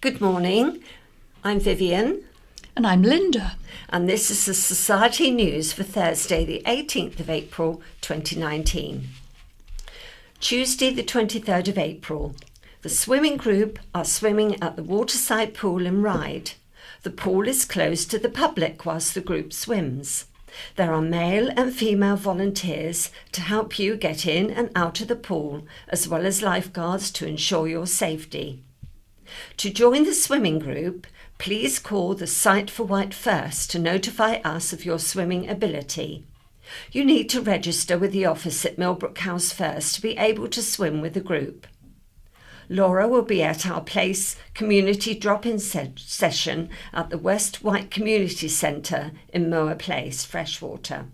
Good morning, I'm Vivian. And I'm Linda. And this is the Society News for Thursday the 18th of April 2019. Tuesday the 23rd of April. The swimming group are swimming at the waterside pool in Wight. The pool is closed to the public whilst the group swims. There are male and female volunteers to help you get in and out of the pool, as well as lifeguards to ensure your safety. To join the swimming group, please call the site for Wight first to notify us of your swimming ability. You need to register with the office at Millbrook House first to be able to swim with the group. Laura will be at our Place community drop-in session at the West Wight Community Centre in Moor Place, Freshwater.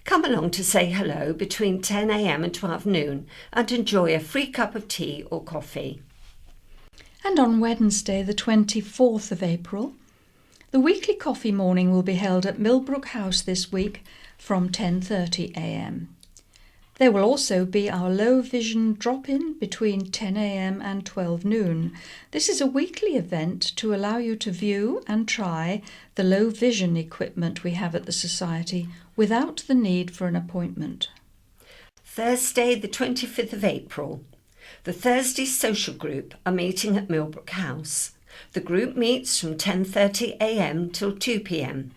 Come along to say hello between 10 a.m. and 12 noon and enjoy a free cup of tea or coffee. And on Wednesday, the 24th of April, the weekly coffee morning will be held at Millbrook House this week from 10:30 a.m. There will also be our low vision drop-in between 10 a.m. and 12 noon. This is a weekly event to allow you to view and try the low vision equipment we have at the Society without the need for an appointment. Thursday, the 25th of April. The Thursday social group are meeting at Millbrook House. The group meets from 10:30 a.m. till 2 p.m.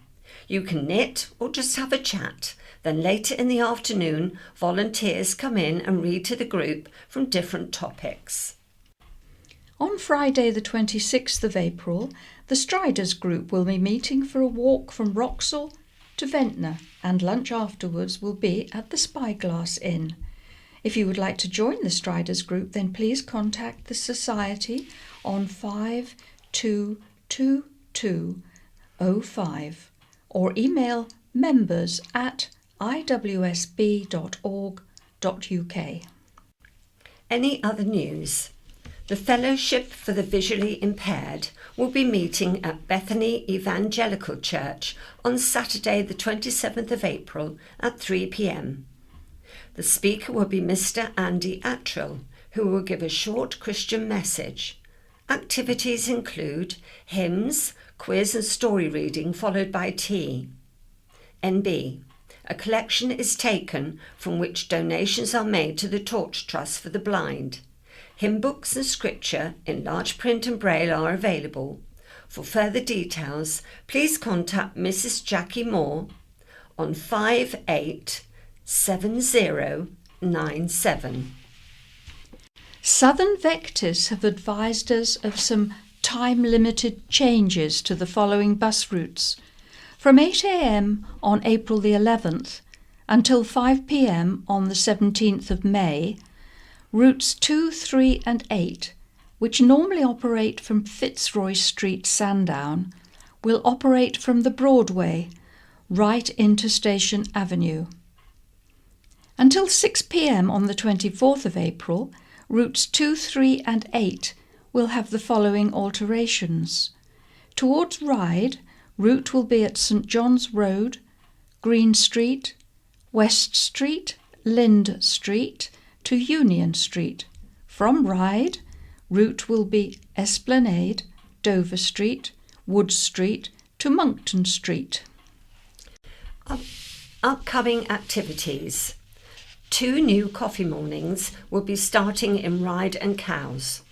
You can knit or just have a chat. Then later in the afternoon, volunteers come in and read to the group from different topics. On Friday the 26th of April, the Striders group will be meeting for a walk from Wroxall to Ventnor, and lunch afterwards will be at the Spyglass Inn. If you would like to join the Striders group, then please contact the Society on 522205 or email members@iwsb.org.uk. Any other news? The Fellowship for the Visually Impaired will be meeting at Bethany Evangelical Church on Saturday the 27th of April at 3 p.m. The speaker will be Mr. Andy Attrill, who will give a short Christian message. Activities include hymns, quiz and story reading followed by tea. NB. A collection is taken from which donations are made to the Torch Trust for the Blind. Hymn books and scripture in large print and braille are available. For further details, please contact Mrs. Jackie Moore on 587097. Southern Vectis have advised us of some time-limited changes to the following bus routes. From 8 a.m. on April the 11th until 5 p.m. on the 17th of May, routes 2, 3 and 8, which normally operate from Fitzroy Street, Sandown, will operate from the Broadway, right into Station Avenue. Until 6 p.m. on the 24th of April, routes 2, 3 and 8 will have the following alterations. Towards Ryde, route will be at St John's Road, Green Street, West Street, Lind Street to Union Street. From Ryde, route will be Esplanade, Dover Street, Wood Street to Monkton Street. Upcoming activities. 2 new coffee mornings will be starting in Ryde and Cowes.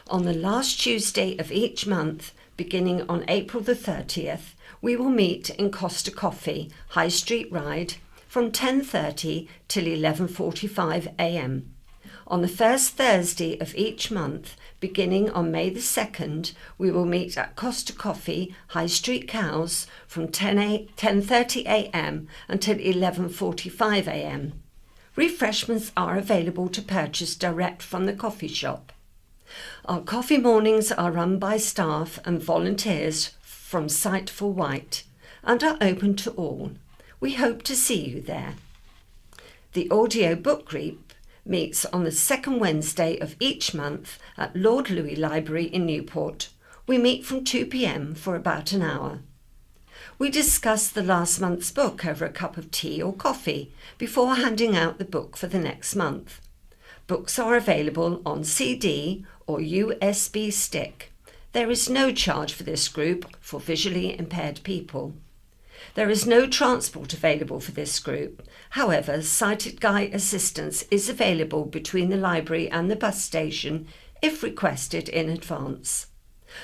On the last Tuesday of each month, beginning on April the 30th, we will meet in Costa Coffee, High Street, Ryde, from 10:30 till 11:45 a.m. On the first Thursday of each month, beginning on May the 2nd, we will meet at Costa Coffee, High Street, Cowes, from 10:30 a.m. until 11:45 a.m. Refreshments are available to purchase direct from the coffee shop. Our coffee mornings are run by staff and volunteers from Site for Wight and are open to all. We hope to see you there. The audio book group meets on the second Wednesday of each month at Lord Louis Library in Newport. We meet from 2 p.m. for about an hour. We discuss the last month's book over a cup of tea or coffee before handing out the book for the next month. Books are available on CD or USB stick. There is no charge for this group for visually impaired people. There is no transport available for this group. However, sighted guide assistance is available between the library and the bus station if requested in advance.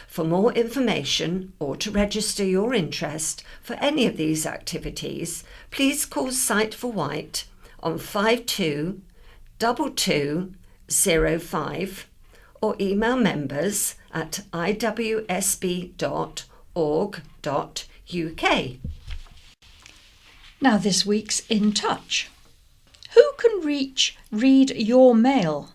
For more information or to register your interest for any of these activities, please call Sight for Wight on 522205 or email members at iwsb.org.uk. Now this week's In Touch. Who can read your mail?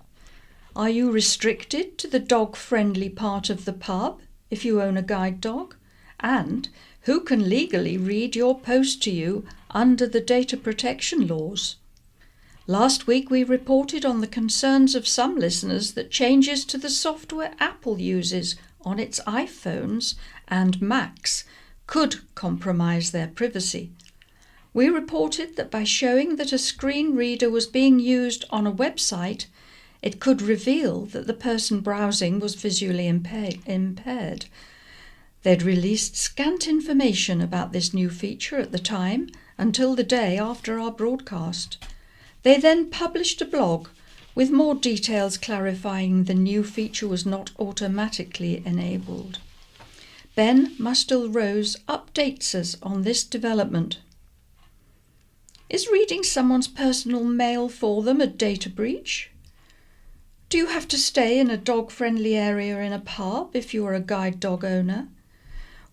Are you restricted to the dog-friendly part of the pub if you own a guide dog? And who can legally read your post to you under the data protection laws? Last week we reported on the concerns of some listeners that changes to the software Apple uses on its iPhones and Macs could compromise their privacy. We reported that by showing that a screen reader was being used on a website, it could reveal that the person browsing was visually impaired. They'd released scant information about this new feature at the time until the day after our broadcast. They then published a blog with more details clarifying the new feature was not automatically enabled. Ben Mustill-Rose updates us on this development. Is reading someone's personal mail for them a data breach? Do you have to stay in a dog-friendly area in a pub if you are a guide dog owner?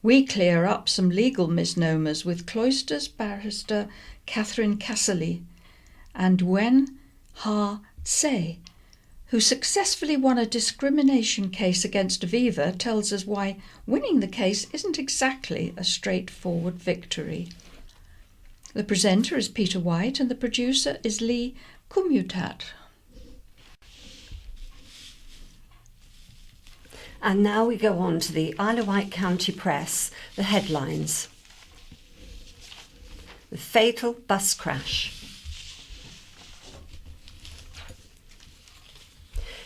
We clear up some legal misnomers with Cloisters barrister Catherine Casserly and Wen Ha Tse, who successfully won a discrimination case against Aviva, tells us why winning the case isn't exactly a straightforward victory. The presenter is Peter Wight and the producer is Lee Kumutat. And now we go on to the Isle of Wight County Press, the headlines. The fatal bus crash.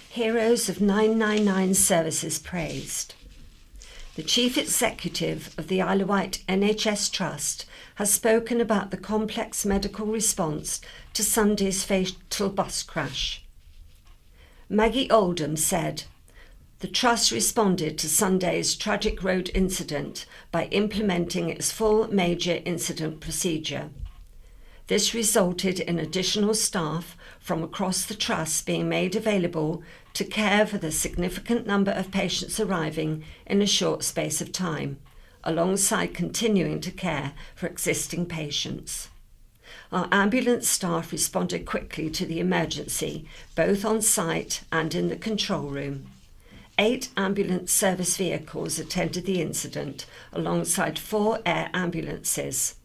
Heroes of 999 services praised. The Chief Executive of the Isle of Wight NHS Trust has spoken about the complex medical response to Sunday's fatal bus crash. Maggie Oldham said, "The Trust responded to Sunday's tragic road incident by implementing its full major incident procedure. This resulted in additional staff from across the Trust being made available to care for the significant number of patients arriving in a short space of time, alongside continuing to care for existing patients. Our ambulance staff responded quickly to the emergency, both on site and in the control room. 8 ambulance service vehicles attended the incident, alongside 4 air ambulances.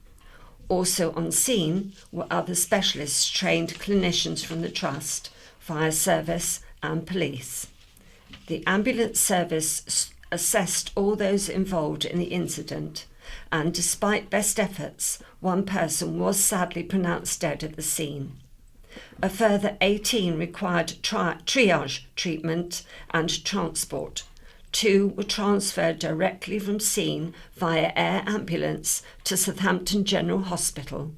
Also on scene were other specialists trained clinicians from the Trust, fire service and police. The ambulance service assessed all those involved in the incident, and despite best efforts, 1 person was sadly pronounced dead at the scene. A further 18 required triage treatment and transport. 2 were transferred directly from scene via air ambulance to Southampton General Hospital,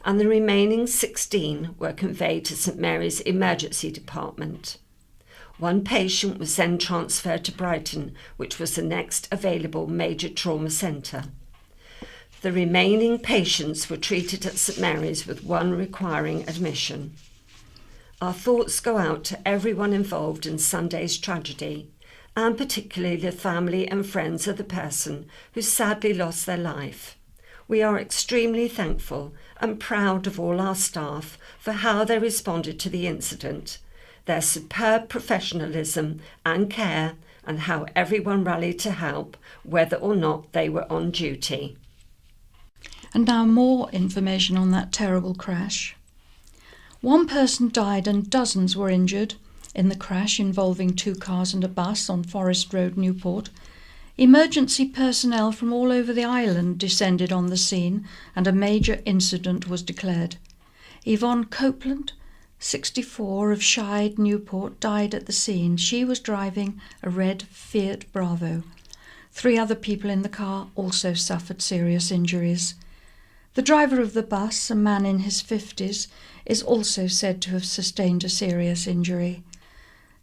and the remaining 16 were conveyed to St Mary's Emergency Department. 1 patient was then transferred to Brighton, which was the next available major trauma centre. The remaining patients were treated at St Mary's, with 1 requiring admission. Our thoughts go out to everyone involved in Sunday's tragedy, and particularly the family and friends of the person who sadly lost their life. We are extremely thankful and proud of all our staff for how they responded to the incident, their superb professionalism and care, and how everyone rallied to help, whether or not they were on duty." And now more information on that terrible crash. 1 person died and dozens were injured in the crash involving 2 cars and a bus on Forest Road, Newport. Emergency personnel from all over the island descended on the scene and a major incident was declared. Yvonne Copeland, 64, of Shide, Newport, died at the scene. She was driving a red Fiat Bravo. 3 other people in the car also suffered serious injuries. The driver of the bus, a man in his 50s, is also said to have sustained a serious injury.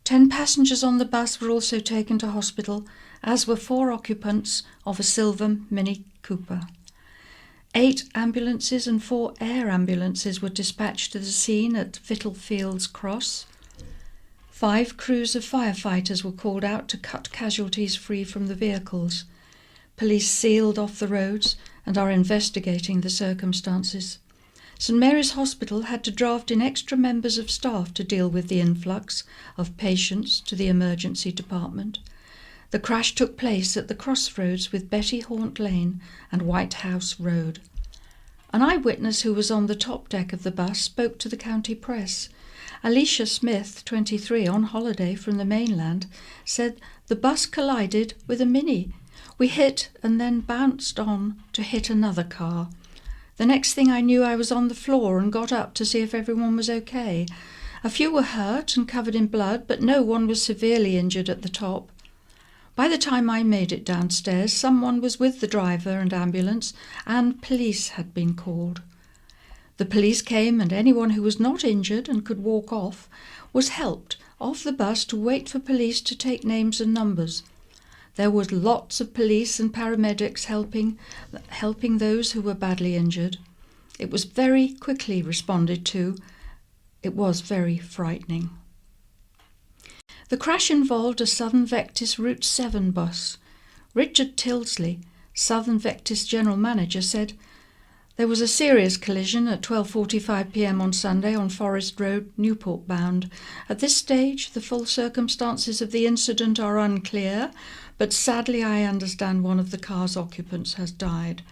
10 passengers on the bus were also taken to hospital, as were 4 occupants of a silver Mini Cooper. 8 ambulances and 4 air ambulances were dispatched to the scene at Vittlefields Cross. 5 crews of firefighters were called out to cut casualties free from the vehicles. Police sealed off the roads and are investigating the circumstances. St Mary's Hospital had to draft in extra members of staff to deal with the influx of patients to the emergency department. The crash took place at the crossroads with Betty Haunt Lane and White House Road. An eyewitness who was on the top deck of the bus spoke to the county press. Alicia Smith, 23, on holiday from the mainland, said the bus collided with a Mini. We hit and then bounced on to hit another car. The next thing I knew, I was on the floor and got up to see if everyone was okay. A few were hurt and covered in blood, but no one was severely injured at the top. By the time I made it downstairs, someone was with the driver and ambulance, and police had been called. The police came, and anyone who was not injured and could walk off was helped off the bus to wait for police to take names and numbers. There was lots of police and paramedics helping those who were badly injured. It was very quickly responded to. It was very frightening. The crash involved a Southern Vectis Route 7 bus. Richard Tilsley, Southern Vectis General Manager, said, "There was a serious collision at 12:45 p.m. on Sunday on Forest Road, Newport bound. At this stage, the full circumstances of the incident are unclear, but sadly I understand one of the car's occupants has died.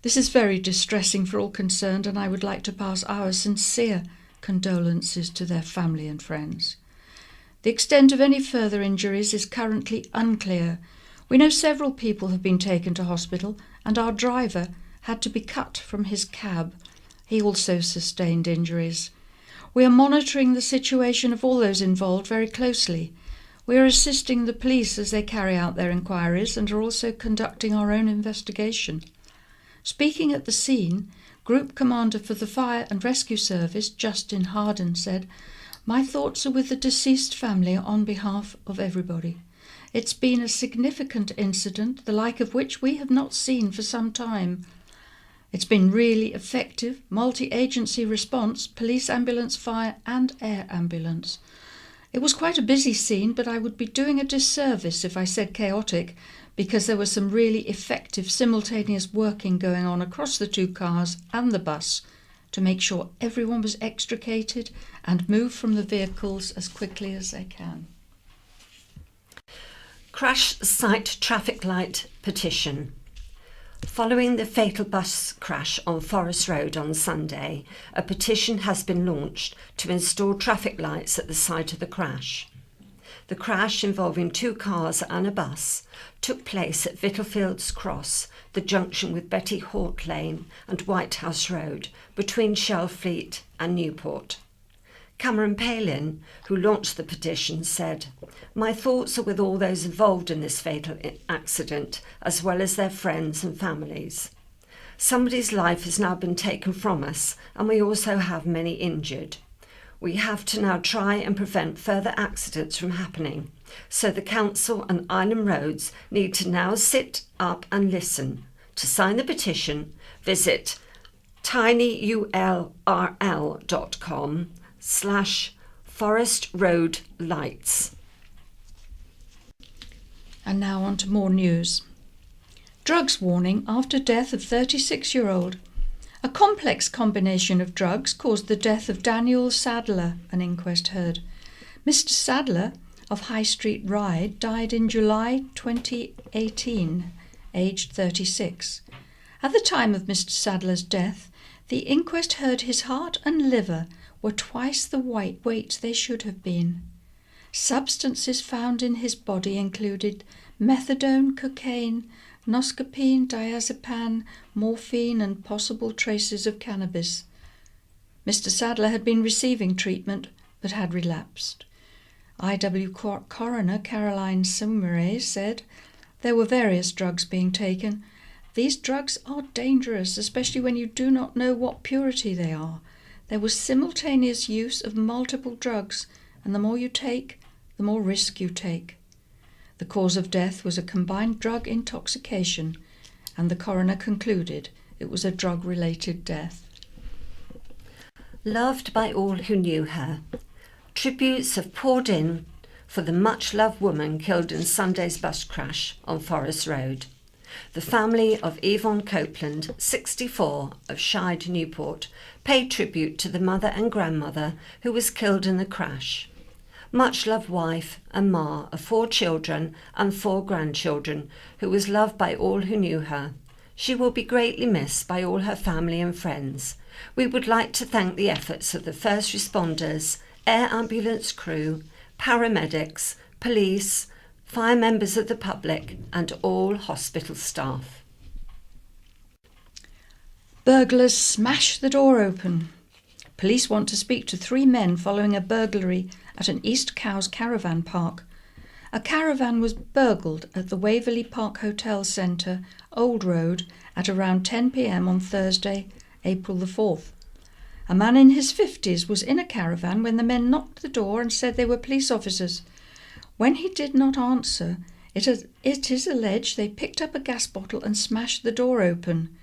This is very distressing for all concerned, and I would like to pass our sincere condolences to their family and friends. The extent of any further injuries is currently unclear. We know several people have been taken to hospital, and our driver had to be cut from his cab. He also sustained injuries. We are monitoring the situation of all those involved very closely. We are assisting the police as they carry out their inquiries and are also conducting our own investigation." Speaking at the scene, Group Commander for the Fire and Rescue Service, Justin Harden, said, "My thoughts are with the deceased family on behalf of everybody. It's been a significant incident, the like of which we have not seen for some time. It's been really effective, multi-agency response, police, ambulance, fire and air ambulance. It was quite a busy scene, but I would be doing a disservice if I said chaotic, because there was some really effective simultaneous working going on across the 2 cars and the bus to make sure everyone was extricated and moved from the vehicles as quickly as they can." Crash site traffic light petition. Following the fatal bus crash on Forest Road on Sunday, a petition has been launched to install traffic lights at the site of the crash. The crash, involving 2 cars and a bus, took place at Vittlefields Cross, the junction with Betty Haunt Lane and White House Road, between Shellfleet and Newport. Cameron Palin, who launched the petition, said, "My thoughts are with all those involved in this fatal accident, as well as their friends and families. Somebody's life has now been taken from us, and we also have many injured. We have to now try and prevent further accidents from happening, so the council and Island Roads need to now sit up and listen. To sign the petition, visit tinyurl.com/forestroadlights." And now on to more news. Drugs warning after death of 36-year-old. A complex combination of drugs caused the death of Daniel Sadler, an inquest heard. Mr. Sadler of High Street, Ryde, died in July 2018, aged 36. At the time of Mr. Sadler's death, the inquest heard his heart and liver were twice the weight they should have been. Substances found in his body included methadone, cocaine, noscapine, diazepam, morphine and possible traces of cannabis. Mr. Sadler had been receiving treatment but had relapsed. IW coroner Caroline Sumere said, There were various drugs being taken. These drugs are dangerous, especially when you do not know what purity they are. There was simultaneous use of multiple drugs, and the more you take, the more risk you take. The cause of death was a combined drug intoxication, and the coroner concluded it was a drug-related death. Loved by all who knew her, tributes have poured in for the much-loved woman killed in Sunday's bus crash on Forest Road. The family of Yvonne Copeland, 64, of Shide, Newport, paid tribute to the mother and grandmother who was killed in the crash. Much-loved wife and ma of 4 children and 4 grandchildren, who was loved by all who knew her. She will be greatly missed by all her family and friends. We would like to thank the efforts of the first responders, air ambulance crew, paramedics, police, fire members of the public and all hospital staff. Burglars smash the door open. Police want to speak to 3 men following a burglary at an East Cowes caravan park. A caravan was burgled at the Waverley Park Hotel Centre, Old Road, at around 10 p.m. on Thursday, April the 4th. A man in his 50s was in a caravan when the men knocked at the door and said they were police officers. When he did not answer, it is alleged they picked up a gas bottle and smashed the door open.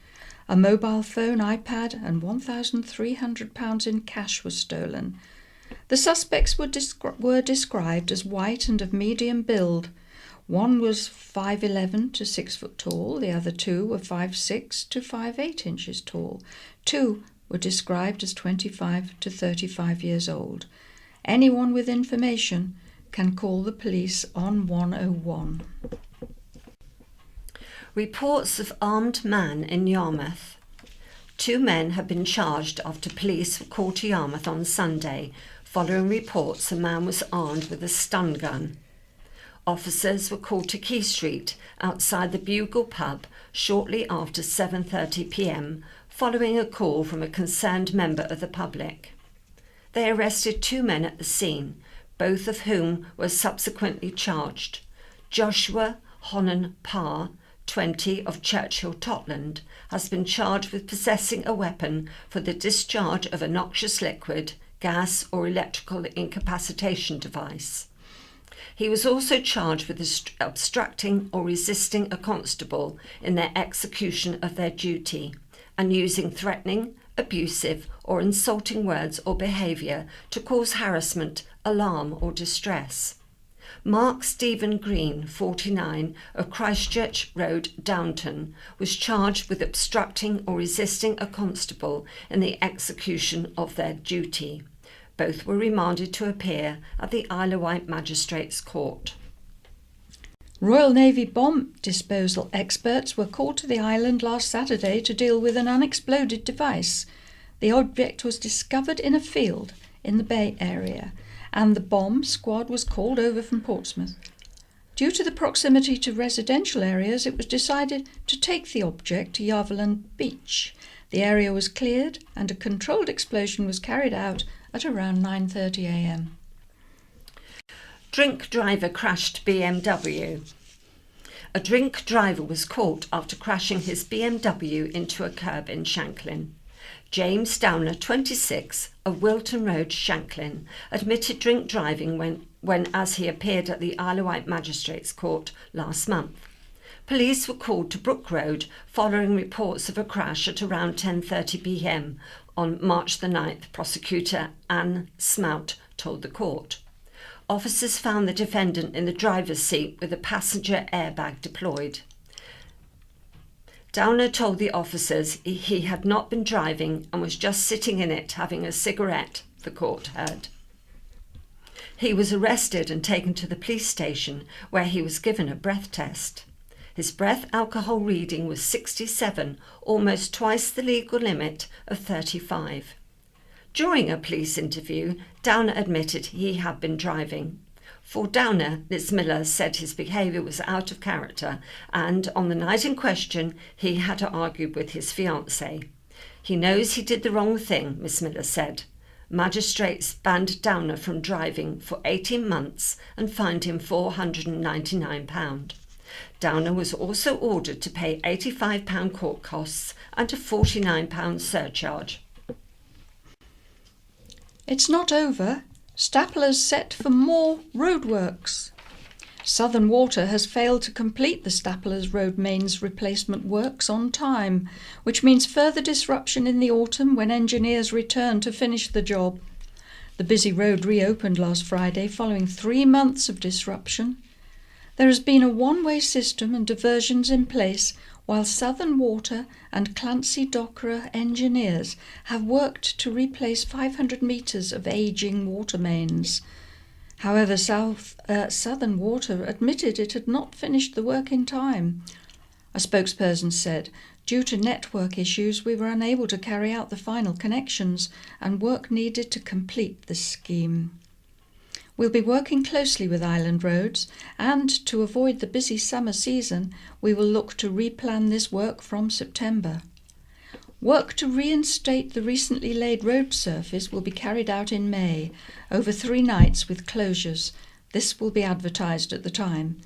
A mobile phone, iPad and £1,300 in cash was stolen. The suspects were described as white and of medium build. One was 5'11" to 6 foot tall, the other 2 were 5'6" to 5'8" inches tall. 2 were described as 25 to 35 years old. Anyone with information can call the police on 101. Reports of armed man in Yarmouth. 2 men have been charged after police were called to Yarmouth on Sunday following reports a man was armed with a stun gun. Officers were called to Quay Street outside the Bugle pub shortly after 7:30 p.m. following a call from a concerned member of the public. They arrested 2 men at the scene, both of whom were subsequently charged. Joshua Honan Parr, 20, of Churchill, Totland, has been charged with possessing a weapon for the discharge of a noxious liquid, gas or electrical incapacitation device. He was also charged with obstructing or resisting a constable in their execution of their duty and using threatening, abusive or insulting words or behaviour to cause harassment, alarm or distress. Mark Stephen Green, 49, of Christchurch Road, Downton, was charged with obstructing or resisting a constable in the execution of their duty. Both were remanded to appear at the Isle of Wight Magistrates' Court. Royal Navy bomb disposal experts were called to the island last Saturday to deal with an unexploded device. The object was discovered in a field in the Bay Area, and the bomb squad was called over from Portsmouth. Due to the proximity to residential areas, it was decided to take the object to Yarvaland Beach. The area was cleared and a controlled explosion was carried out at around 9:30 a.m. Drink driver crashed BMW. A drink driver was caught after crashing his BMW into a curb in Shanklin. James Downer, 26, of Wilton Road, Shanklin, admitted drink driving when as he appeared at the Isle of Wight Magistrates' Court last month. Police were called to Brook Road following reports of a crash at around 10:30 p.m. on March the 9th, prosecutor Anne Smout told the court. Officers found the defendant in the driver's seat with a passenger airbag deployed. Downer told the officers he had not been driving and was just sitting in it having a cigarette, the court heard. He was arrested and taken to the police station where he was given a breath test. His breath alcohol reading was 67, almost twice the legal limit of 35. During a police interview, Downer admitted he had been driving. For Downer, Ms Miller said his behaviour was out of character and, on the night in question, he had argued with his fiancée. He knows he did the wrong thing, Ms Miller said. Magistrates banned Downer from driving for 18 months and fined him £499. Downer was also ordered to pay £85 court costs and a £49 surcharge. It's not over. Stapler's set for more roadworks. Southern Water has failed to complete the Stapler's road mains replacement works on time, which means further disruption in the autumn when engineers return to finish the job. The busy road reopened last Friday following 3 months of disruption. There has been a one-way system and diversions in place while Southern Water and Clancy Dockerer engineers have worked to replace 500 metres of ageing water mains. However, Southern Water admitted it had not finished the work in time. A spokesperson said, "Due to network issues, we were unable to carry out the final connections and work needed to complete the scheme." We'll be working closely with Island Roads, and to avoid the busy summer season, we will look to replan this work from September. Work to reinstate the recently laid road surface will be carried out in May, over 3 nights with closures. This will be advertised at the time.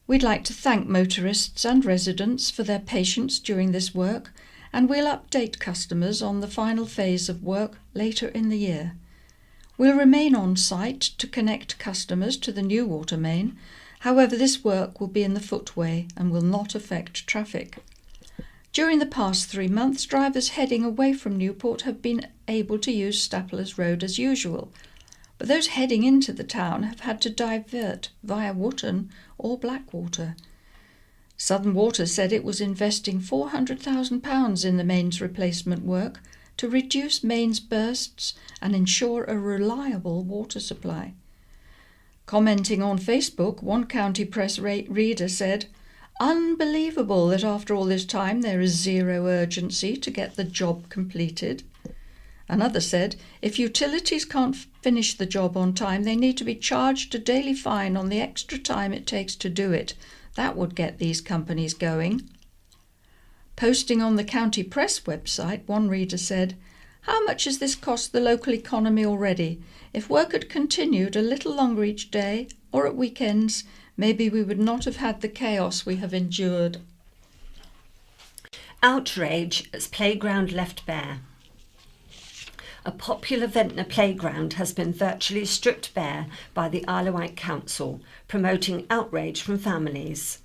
We'd like to thank motorists and residents for their patience during this work, and we'll update customers on the final phase of work later in the year. We'll remain on site to connect customers to the new water main. However, this work will be in the footway and will not affect traffic. During the past 3 months, drivers heading away from Newport have been able to use Stapler's Road as usual, but those heading into the town have had to divert via Wootton or Blackwater. Southern Water said it was investing £400,000 in the mains replacement work to reduce mains bursts and ensure a reliable water supply. Commenting on Facebook, one County Press reader said, "Unbelievable that after all this time there is zero urgency to get the job completed." Another said, "If utilities can't finish the job on time, they need to be charged a daily fine on the extra time it takes to do it. That would get these companies going." Posting on the County Press website, one reader said, "How much has this cost the local economy already? If work had continued a little longer each day, or at weekends, maybe we would not have had the chaos we have endured." Outrage as playground left bare. A popular Ventnor playground has been virtually stripped bare by the Isle of Wight Council, promoting outrage from families.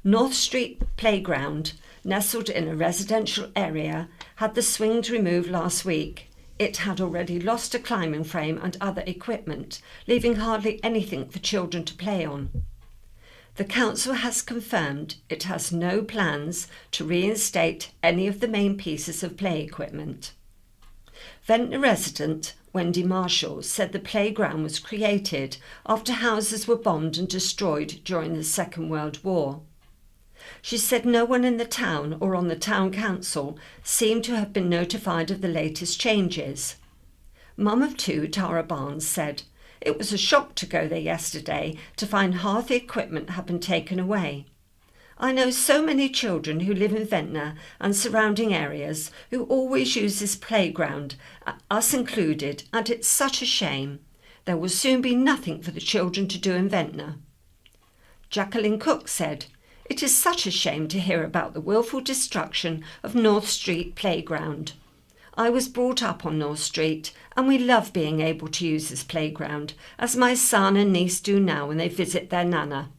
North Street Playground, nestled in a residential area, had the swings removed last week. It had already lost a climbing frame and other equipment, leaving hardly anything for children to play on. The council has confirmed it has no plans to reinstate any of the main pieces of play equipment. Ventnor resident Wendy Marshall said the playground was created after houses were bombed and destroyed during the Second World War. She said no one in the town or on the town council seemed to have been notified of the latest changes. Mum of 2, Tara Barnes, said, "It was a shock to go there yesterday to find half the equipment had been taken away. I know so many children who live in Ventnor and surrounding areas who always use this playground, us included, and it's such a shame. There will soon be nothing for the children to do in Ventnor." Jacqueline Cook said, "It is such a shame to hear about the willful destruction of North Street Playground. I was brought up on North Street and we love being able to use this playground, as my son and niece do now when they visit their nana.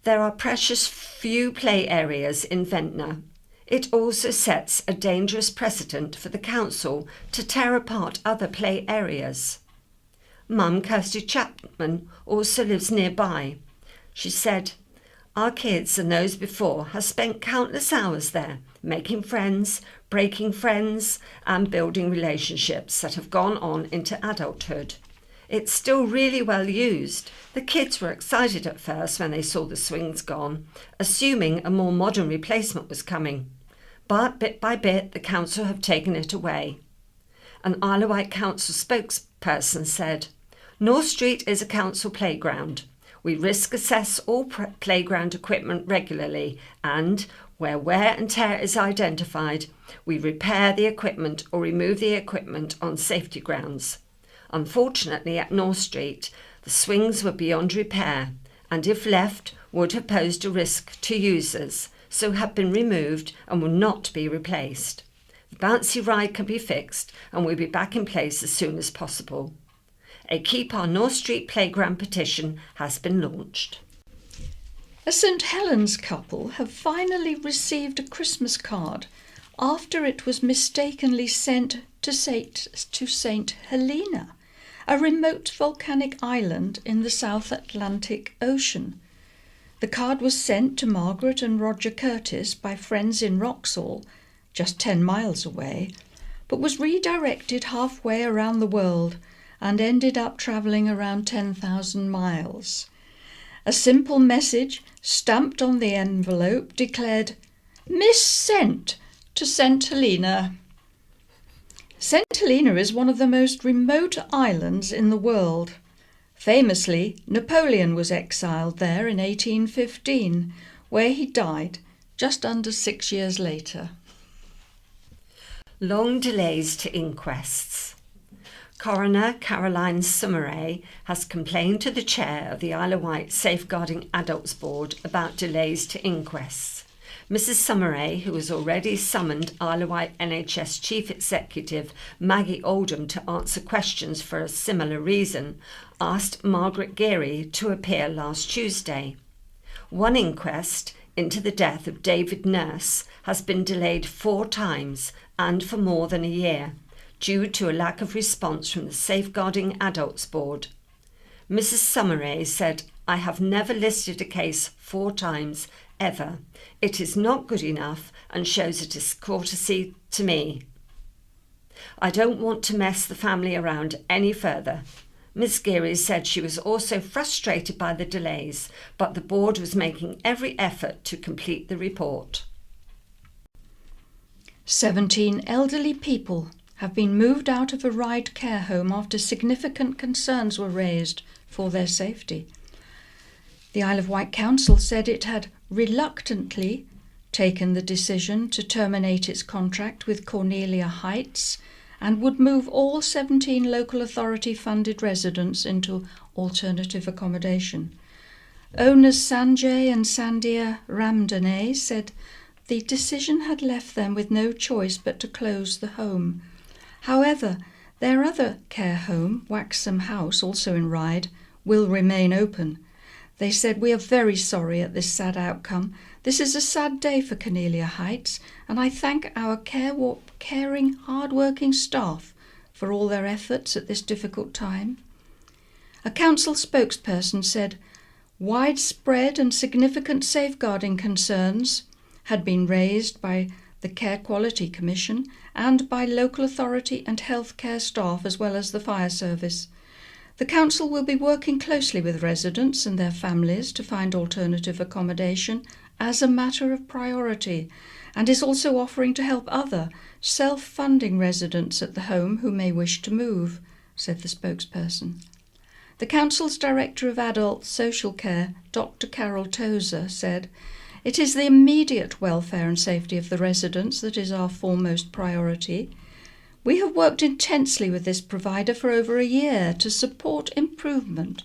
There are precious few play areas in Ventnor. It also sets a dangerous precedent for the council to tear apart other play areas." Mum Kirsty Chapman also lives nearby. She said, "Our kids and those before have spent countless hours there, making friends, breaking friends, and building relationships that have gone on into adulthood. It's still really well used. The kids were excited at first when they saw the swings gone, assuming a more modern replacement was coming. But bit by bit, the council have taken it away." An Isle of Wight Council spokesperson said, "North Street is a council playground. We risk assess all playground equipment regularly and, where wear and tear is identified, we repair the equipment or remove the equipment on safety grounds. Unfortunately, at North Street, the swings were beyond repair, and if left, would have posed a risk to users, so have been removed and will not be replaced. The bouncy ride can be fixed and will be back in place as soon as possible. A Keep Our North Street Playground petition has been launched. A St Helens couple have finally received a Christmas card after it was mistakenly sent to St Helena, a remote volcanic island in the South Atlantic Ocean. The card was sent to Margaret and Roger Curtis by friends in Wroxall, just 10 miles away, but was redirected halfway around the world and ended up travelling around 10,000 miles. A simple message stamped on the envelope declared, "Missent to St Helena." St Helena is one of the most remote islands in the world. Famously, Napoleon was exiled there in 1815, where he died just under 6 years later. Long delays to inquests. Coroner Caroline Summeray has complained to the chair of the Isle of Wight Safeguarding Adults Board about delays to inquests. Mrs Summeray, who has already summoned Isle of Wight NHS Chief Executive Maggie Oldham to answer questions for a similar reason, asked Margaret Geary to appear last Tuesday. One inquest into the death of David Nurse has been delayed 4 times and for more than a year, due to a lack of response from the Safeguarding Adults Board. Mrs Summeray said, "I have never listed a case 4 times, ever. It is not good enough and shows a discourtesy to me. I don't want to mess the family around any further." Ms Geary said she was also frustrated by the delays, but the board was making every effort to complete the report. 17 elderly people have been moved out of a Ryde care home after significant concerns were raised for their safety. The Isle of Wight Council said it had reluctantly taken the decision to terminate its contract with Cornelia Heights and would move all 17 local authority-funded residents into alternative accommodation. Owners Sanjay and Sandhya Ramdane said the decision had left them with no choice but to close the home. However, their other care home, Waxham House, also in Ryde, will remain open. They said, "We are very sorry at this sad outcome. This is a sad day for Cornelia Heights, and I thank our caring, hard-working staff for all their efforts at this difficult time." A council spokesperson said, "Widespread and significant safeguarding concerns had been raised by the Care Quality Commission and by local authority and healthcare staff as well as the fire service. The council will be working closely with residents and their families to find alternative accommodation as a matter of priority, and is also offering to help other self-funding residents at the home who may wish to move," said the spokesperson. The council's Director of Adult Social Care, Dr Carol Tozer, said, "It is the immediate welfare and safety of the residents that is our foremost priority. We have worked intensely with this provider for over a year to support improvement,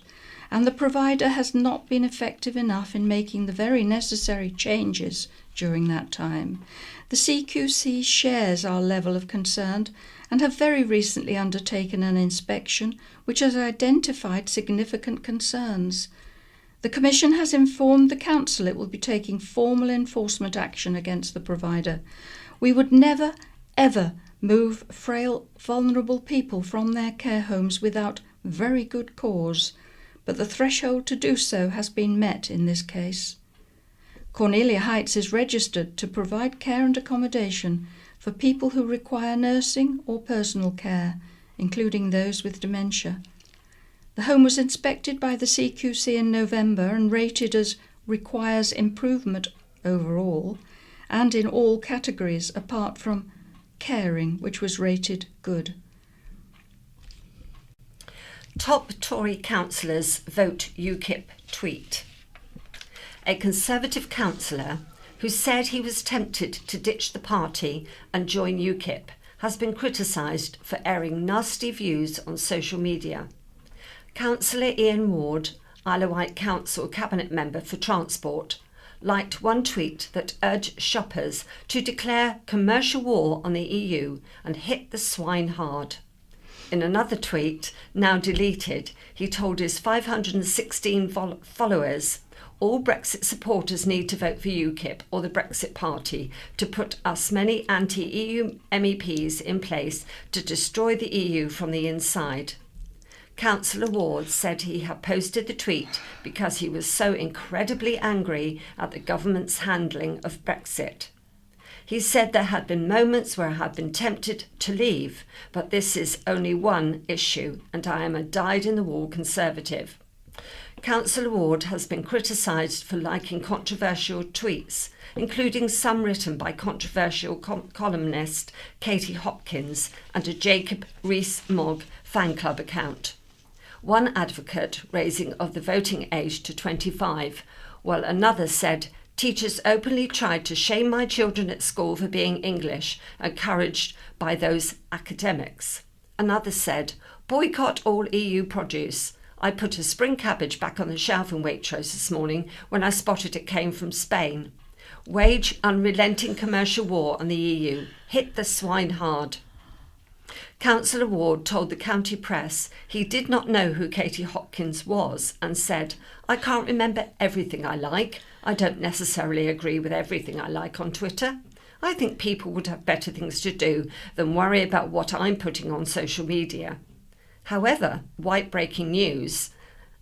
and the provider has not been effective enough in making the very necessary changes during that time. The CQC shares our level of concern and have very recently undertaken an inspection which has identified significant concerns. The Commission has informed the Council it will be taking formal enforcement action against the provider. We would never, ever move frail, vulnerable people from their care homes without very good cause, but the threshold to do so has been met in this case. Cornelia Heights is registered to provide care and accommodation for people who require nursing or personal care, including those with dementia. The home was inspected by the CQC in November and rated as requires improvement overall and in all categories apart from caring, which was rated good. Top Tory councillors vote UKIP tweet. A Conservative councillor who said he was tempted to ditch the party and join UKIP has been criticised for airing nasty views on social media. Councillor Ian Ward Isle of Wight Council Cabinet Member for Transport, liked one tweet that urged shoppers to declare commercial war on the EU and hit the swine hard. In another tweet, now deleted, he told his 516 followers, all Brexit supporters need to vote for UKIP or the Brexit Party to put us many anti-EU MEPs in place to destroy the EU from the inside. Councillor Ward said he had posted the tweet because he was so incredibly angry at the government's handling of Brexit. He said there had been moments where I had been tempted to leave, but this is only one issue and I am a dyed-in-the-wool Conservative. Councillor Ward has been criticised for liking controversial tweets, including some written by controversial columnist Katie Hopkins and a Jacob Rees-Mogg fan club account. One advocate raising of the voting age to 25, while another said, "Teachers openly tried to shame my children at school for being English, encouraged by those academics." Another said, "Boycott all EU produce. I put a spring cabbage back on the shelf in Waitrose this morning when I spotted it came from Spain. Wage unrelenting commercial war on the EU. Hit the swine hard." Councillor Ward told the county press he did not know who Katie Hopkins was and said, "I can't remember everything I like. I don't necessarily agree with everything I like on Twitter. I think people would have better things to do than worry about what I'm putting on social media." However, Wight Breaking News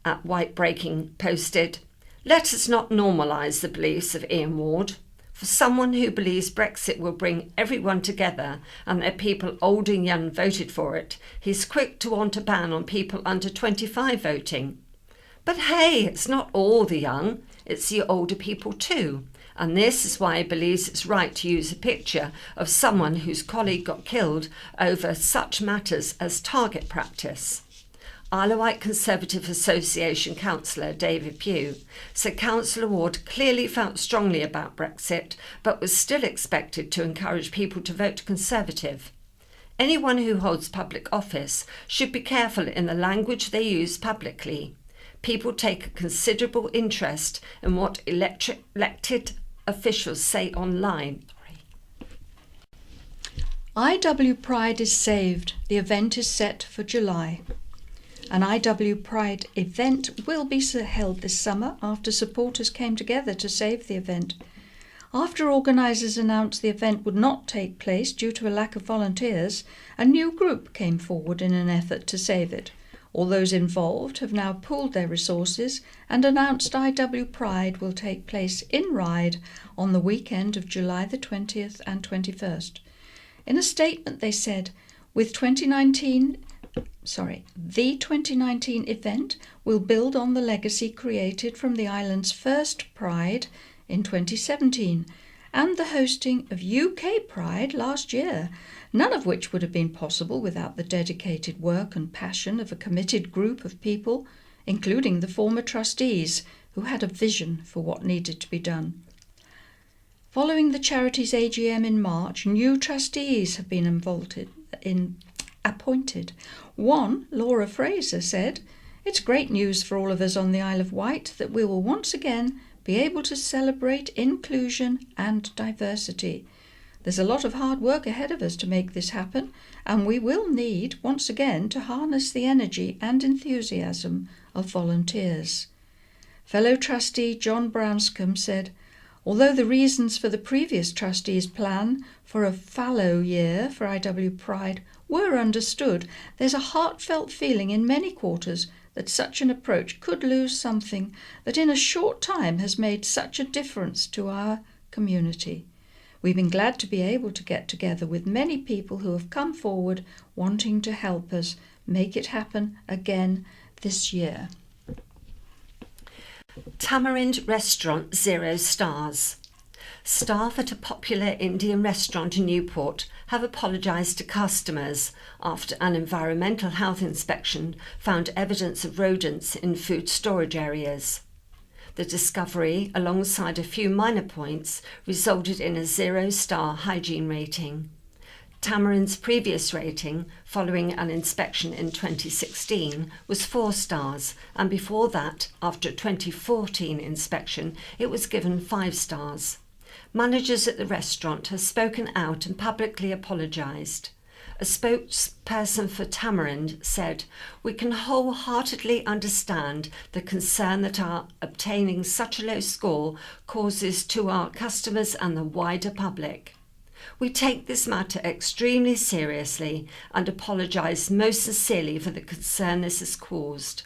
at Wight Breaking posted, "Let us not normalise the beliefs of Ian Ward. For someone who believes Brexit will bring everyone together and that people old and young voted for it, he's quick to want a ban on people under 25 voting. But hey, it's not all the young, it's the older people too. And this is why he believes it's right to use a picture of someone whose colleague got killed over such matters as target practice." Isle of Wight Conservative Association councillor David Pugh said Councillor Ward clearly felt strongly about Brexit but was still expected to encourage people to vote Conservative. Anyone who holds public office should be careful in the language they use publicly. People take a considerable interest in what elected officials say online. IW Pride is saved. The event is set for July. An IW Pride event will be held this summer after supporters came together to save the event. After organisers announced the event would not take place due to a lack of volunteers, a new group came forward in an effort to save it. All those involved have now pooled their resources and announced IW Pride will take place in Ryde on the weekend of July the 20th and 21st. In a statement they said, the 2019 event will build on the legacy created from the island's first Pride in 2017 and the hosting of UK Pride last year, none of which would have been possible without the dedicated work and passion of a committed group of people, including the former trustees who had a vision for what needed to be done. Following the charity's AGM in March, new trustees have been appointed. One, Laura Fraser, said, "It's great news for all of us on the Isle of Wight that we will once again be able to celebrate inclusion and diversity. There's a lot of hard work ahead of us to make this happen, and we will need, once again, to harness the energy and enthusiasm of volunteers." Fellow trustee John Branscombe said, "Although the reasons for the previous trustees' plan for a fallow year for IW Pride were understood, there's a heartfelt feeling in many quarters that such an approach could lose something that in a short time has made such a difference to our community. We've been glad to be able to get together with many people who have come forward wanting to help us make it happen again this year." Tamarind Restaurant 0 stars. Staff at a popular Indian restaurant in Newport have apologised to customers after an environmental health inspection found evidence of rodents in food storage areas. The discovery, alongside a few minor points, resulted in a 0-star hygiene rating. Tamarind's previous rating, following an inspection in 2016, was 4 stars, and before that, after a 2014 inspection, it was given 5 stars. Managers at the restaurant have spoken out and publicly apologised. A spokesperson for Tamarind said, "We can wholeheartedly understand the concern that our obtaining such a low score causes to our customers and the wider public. We take this matter extremely seriously and apologise most sincerely for the concern this has caused.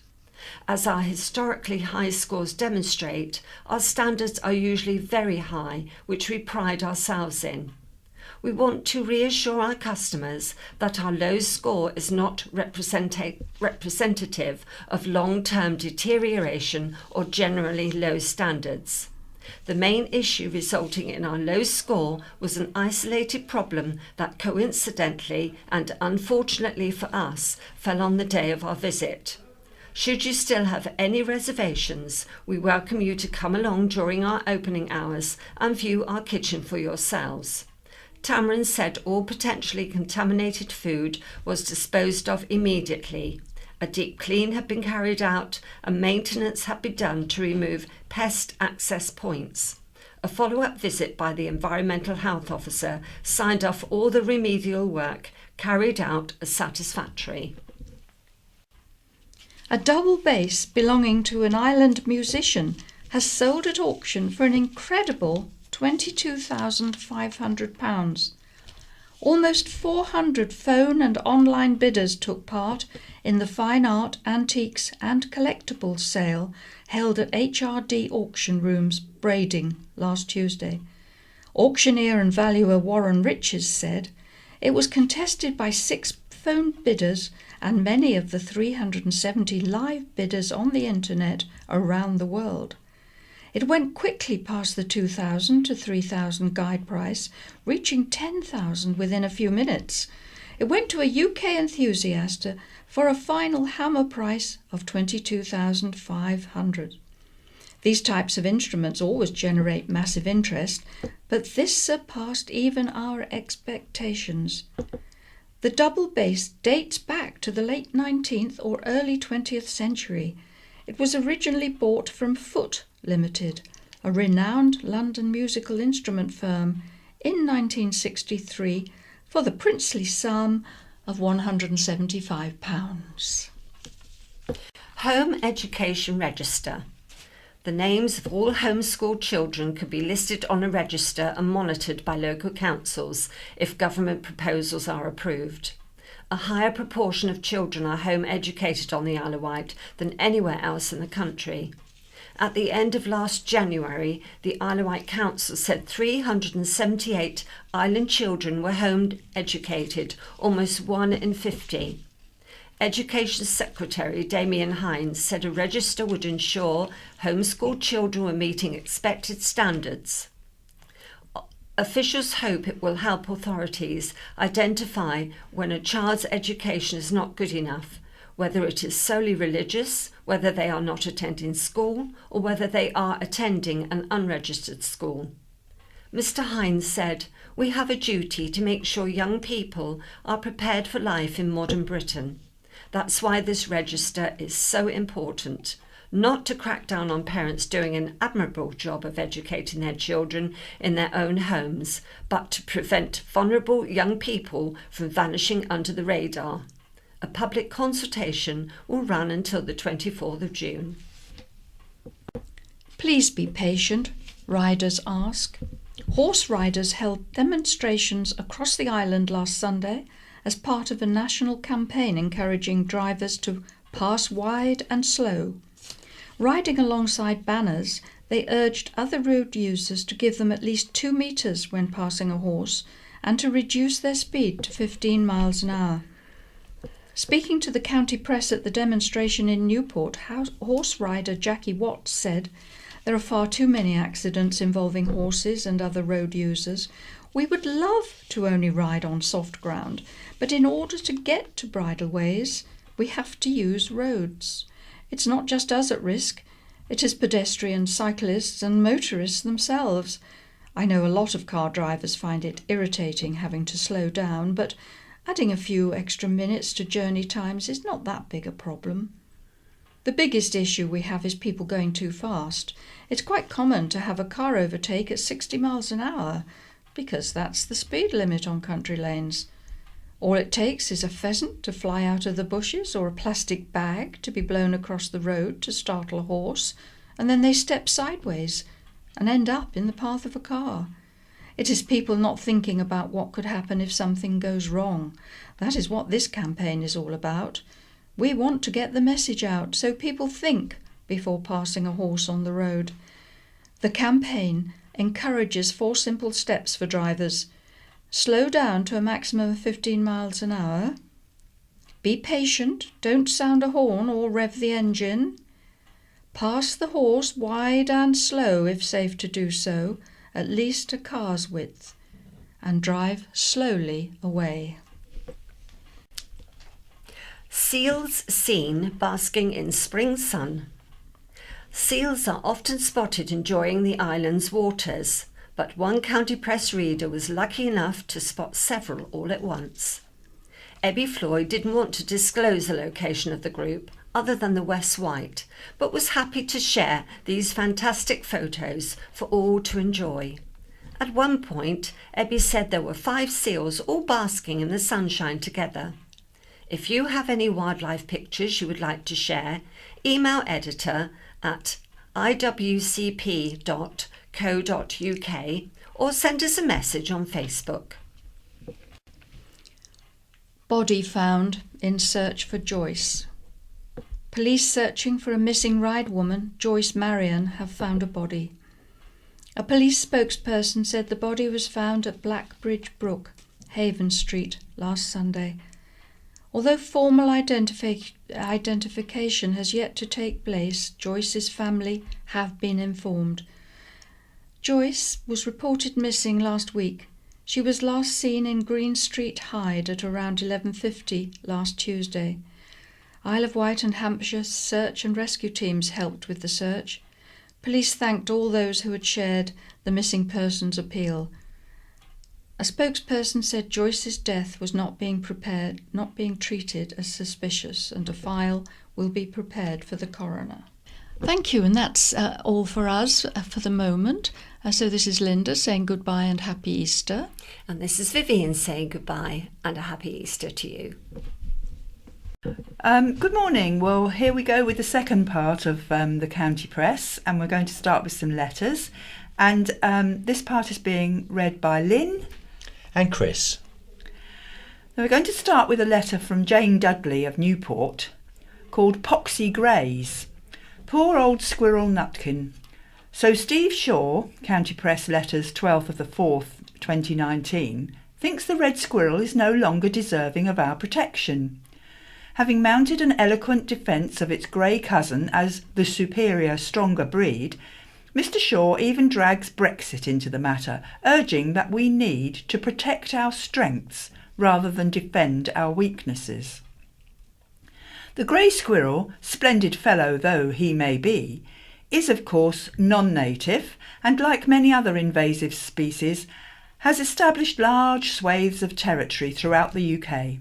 As our historically high scores demonstrate, our standards are usually very high, which we pride ourselves in. We want to reassure our customers that our low score is not representative of long-term deterioration or generally low standards. The main issue resulting in our low score was an isolated problem that coincidentally and unfortunately for us fell on the day of our visit. Should you still have any reservations, we welcome you to come along during our opening hours and view our kitchen for yourselves." Tamarind said all potentially contaminated food was disposed of immediately. A deep clean had been carried out and maintenance had been done to remove pest access points. A follow-up visit by the Environmental Health Officer signed off all the remedial work carried out as satisfactory. A double bass belonging to an island musician has sold at auction for an incredible £22,500. Almost 400 phone and online bidders took part in the Fine Art, Antiques and Collectibles sale held at HRD Auction Rooms, Brading, last Tuesday. Auctioneer and valuer Warren Riches said it was contested by 6 phone bidders and many of the 370 live bidders on the internet around the world. It went quickly past the $2,000 to $3,000 guide price, reaching $10,000 within a few minutes. It went to a UK enthusiast for a final hammer price of $22,500. These types of instruments always generate massive interest, but this surpassed even our expectations. The double bass dates back to the late 19th or early 20th century. It was originally bought from Foot Limited, a renowned London musical instrument firm, in 1963 for the princely sum of £175. Home Education Register. The names of all homeschooled children could be listed on a register and monitored by local councils if government proposals are approved. A higher proportion of children are home educated on the Isle of Wight than anywhere else in the country. At the end of last January, the Isle of Wight Council said 378 island children were home educated, almost 1 in 50. Education Secretary Damien Hines said a register would ensure homeschooled children were meeting expected standards. Officials hope it will help authorities identify when a child's education is not good enough, whether it is solely religious, whether they are not attending school, or whether they are attending an unregistered school. Mr. Hines said, "We have a duty to make sure young people are prepared for life in modern Britain. That's why this register is so important, not to crack down on parents doing an admirable job of educating their children in their own homes, but to prevent vulnerable young people from vanishing under the radar. A public consultation will run until the 24th of June. Please be patient, riders ask. Horse riders held demonstrations across the island last Sunday as part of a national campaign encouraging drivers to pass wide and slow. Riding alongside banners, they urged other road users to give them at least 2 metres when passing a horse and to reduce their speed to 15 miles an hour. Speaking to the county press at the demonstration in Newport, horse rider Jackie Watts said, "There are far too many accidents involving horses and other road users. We would love to only ride on soft ground, but in order to get to bridleways, we have to use roads. It's not just us at risk, it is pedestrians, cyclists and motorists themselves. I know a lot of car drivers find it irritating having to slow down, but adding a few extra minutes to journey times is not that big a problem. The biggest issue we have is people going too fast. It's quite common to have a car overtake at 60 miles an hour, because that's the speed limit on country lanes. All it takes is a pheasant to fly out of the bushes or a plastic bag to be blown across the road to startle a horse, and then they step sideways and end up in the path of a car. It is people not thinking about what could happen if something goes wrong. That is what this campaign is all about. We want to get the message out so people think before passing a horse on the road. The campaign encourages 4 simple steps for drivers. Slow down to a maximum of 15 miles an hour. Be patient, don't sound a horn or rev the engine. Pass the horse wide and slow if safe to do so, at least a car's width, and drive slowly away. Seals seen basking in spring sun. Seals are often spotted enjoying the island's waters, but one County Press reader was lucky enough to spot several all at once. Ebby Floyd didn't want to disclose the location of the group other than the West Wight, but was happy to share these fantastic photos for all to enjoy. At one point, Ebby said there were 5 seals all basking in the sunshine together. If you have any wildlife pictures you would like to share, email editor at iwcp.co.uk or send us a message on Facebook. Body found in search for Joyce. Police searching for a missing ride woman, Joyce Marion, have found a body. A police spokesperson said the body was found at Blackbridge Brook, Haven Street, last Sunday. Although formal identification has yet to take place, Joyce's family have been informed. Joyce was reported missing last week. She was last seen in Green Street, Hyde, at around 11:50 last Tuesday. Isle of Wight and Hampshire search and rescue teams helped with the search. Police thanked all those who had shared the missing persons appeal. A spokesperson said Joyce's death was not being treated as suspicious, and a file will be prepared for the coroner. Thank you, and that's all for us for the moment. So this is Linda saying goodbye and happy Easter. And this is Vivian saying goodbye and a happy Easter to you. Good morning. Well, here we go with the second part of the County Press, and we're going to start with some letters. And this part is being read by Lynn and Chris. Now we're going to start with a letter from Jane Dudley of Newport called Poxy Greys. Poor old Squirrel Nutkin. So Steve Shaw, County Press Letters 12th of the 4th, 2019, thinks the red squirrel is no longer deserving of our protection. Having mounted an eloquent defence of its grey cousin as the superior, stronger breed, Mr. Shaw even drags Brexit into the matter, urging that we need to protect our strengths rather than defend our weaknesses. The grey squirrel, splendid fellow though he may be, is of course non-native and, like many other invasive species, has established large swathes of territory throughout the UK.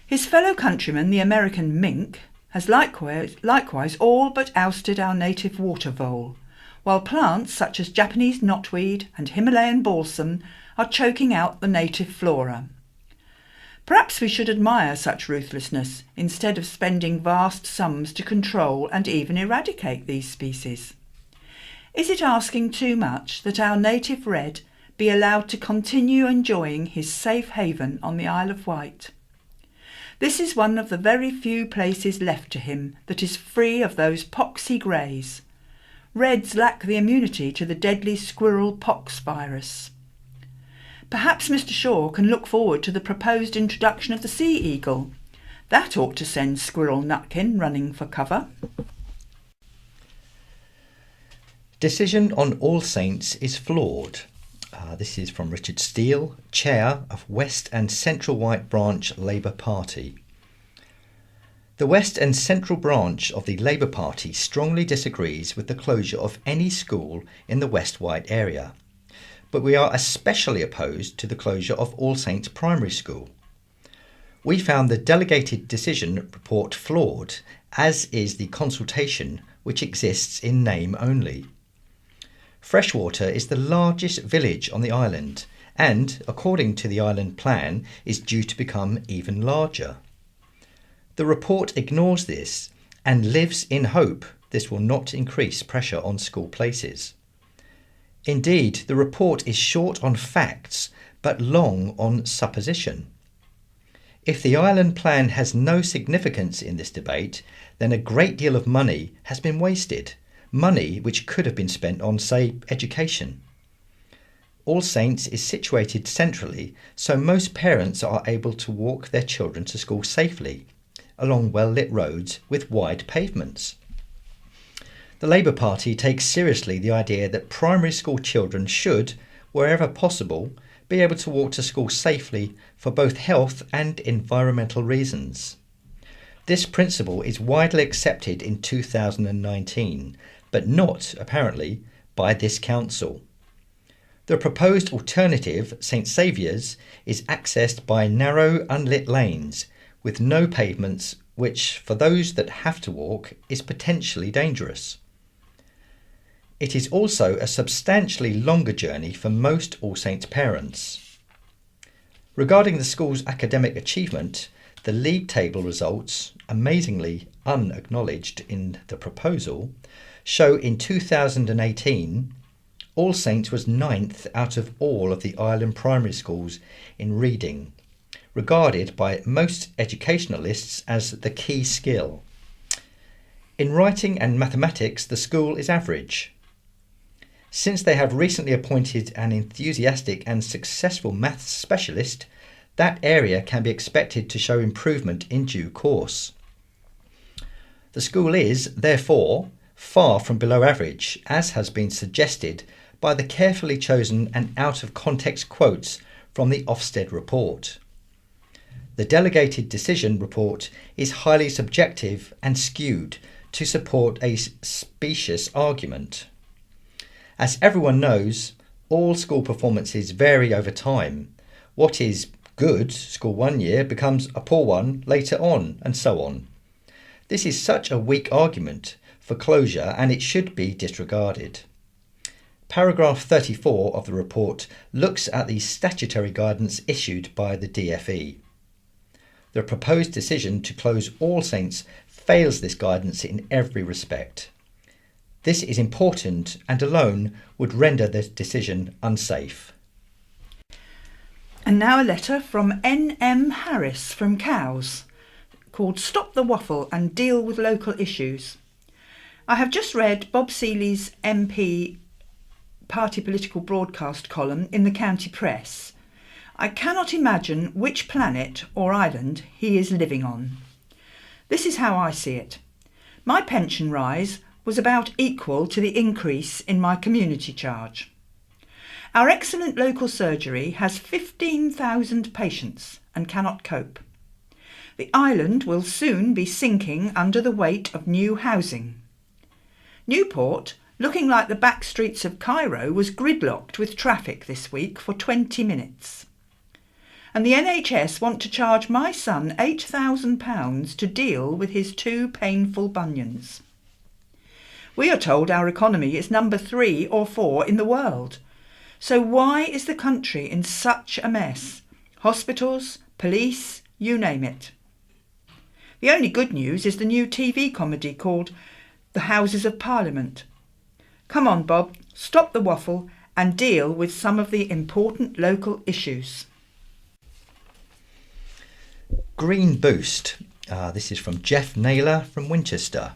His fellow countryman, the American mink, has likewise all but ousted our native water vole, while plants such as Japanese knotweed and Himalayan balsam are choking out the native flora. Perhaps we should admire such ruthlessness instead of spending vast sums to control and even eradicate these species. Is it asking too much that our native red be allowed to continue enjoying his safe haven on the Isle of Wight? This is one of the very few places left to him that is free of those poxy greys. Reds lack the immunity to the deadly squirrel pox virus. Perhaps Mr. Shaw can look forward to the proposed introduction of the sea eagle. That ought to send Squirrel Nutkin running for cover. Decision on All Saints is flawed. This is from Richard Steele, Chair of West and Central Wight Branch Labour Party. The West and Central Branch of the Labour Party strongly disagrees with the closure of any school in the West Wight area. but we are especially opposed to the closure of All Saints Primary School. We found the delegated decision report flawed, as is the consultation which exists in name only. Freshwater is the largest village on the island and, according to the island plan, is due to become even larger. The report ignores this and lives in hope this will not increase pressure on school places. Indeed, the report is short on facts but long on supposition. If the island plan has no significance in this debate, then a great deal of money has been wasted, money which could have been spent on, say, education. All Saints is situated centrally, so most parents are able to walk their children to school safely, along well-lit roads with wide pavements. The Labour Party takes seriously the idea that primary school children should, wherever possible, be able to walk to school safely for both health and environmental reasons. This principle is widely accepted in 2019, but not, apparently, by this council. The proposed alternative, St Saviour's, is accessed by narrow, unlit lanes with no pavements, which, for those that have to walk, is potentially dangerous. It is also a substantially longer journey for most All Saints parents. Regarding the school's academic achievement, the league table results, amazingly unacknowledged in the proposal, show in 2018 All Saints was 9th out of all of the island primary schools in reading, regarded by most educationalists as the key skill. In writing and mathematics, the school is average. Since they have recently appointed an enthusiastic and successful maths specialist, that area can be expected to show improvement in due course. The school is, therefore, far from below average, as has been suggested by the carefully chosen and out-of-context quotes from the Ofsted report. The delegated decision report is highly subjective and skewed to support a specious argument. As everyone knows, all school performances vary over time. What is good school one year becomes a poor one later on, and so on. This is such a weak argument for closure, and it should be disregarded. Paragraph 34 of the report looks at the statutory guidance issued by the DFE. The proposed decision to close All Saints fails this guidance in every respect. This is important and alone would render the decision unsafe. And now a letter from N.M. Harris from Cowes, called Stop the Waffle and Deal with Local Issues. I have just read Bob Seeley's MP party political broadcast column in the county press. I cannot imagine which planet or island he is living on. This is how I see it. My pension rise was about equal to the increase in my community charge. Our excellent local surgery has 15,000 patients and cannot cope. The island will soon be sinking under the weight of new housing. Newport, looking like the back streets of Cairo, was gridlocked with traffic this week for 20 minutes. And the NHS want to charge my son £8,000 to deal with his 2 painful bunions. We are told our economy is number 3 or 4 in the world. So why is the country in such a mess? Hospitals, police, you name it. The only good news is the new TV comedy called The Houses of Parliament. Come on, Bob, stop the waffle and deal with some of the important local issues. Green Boost. This is from Jeff Naylor from Winchester.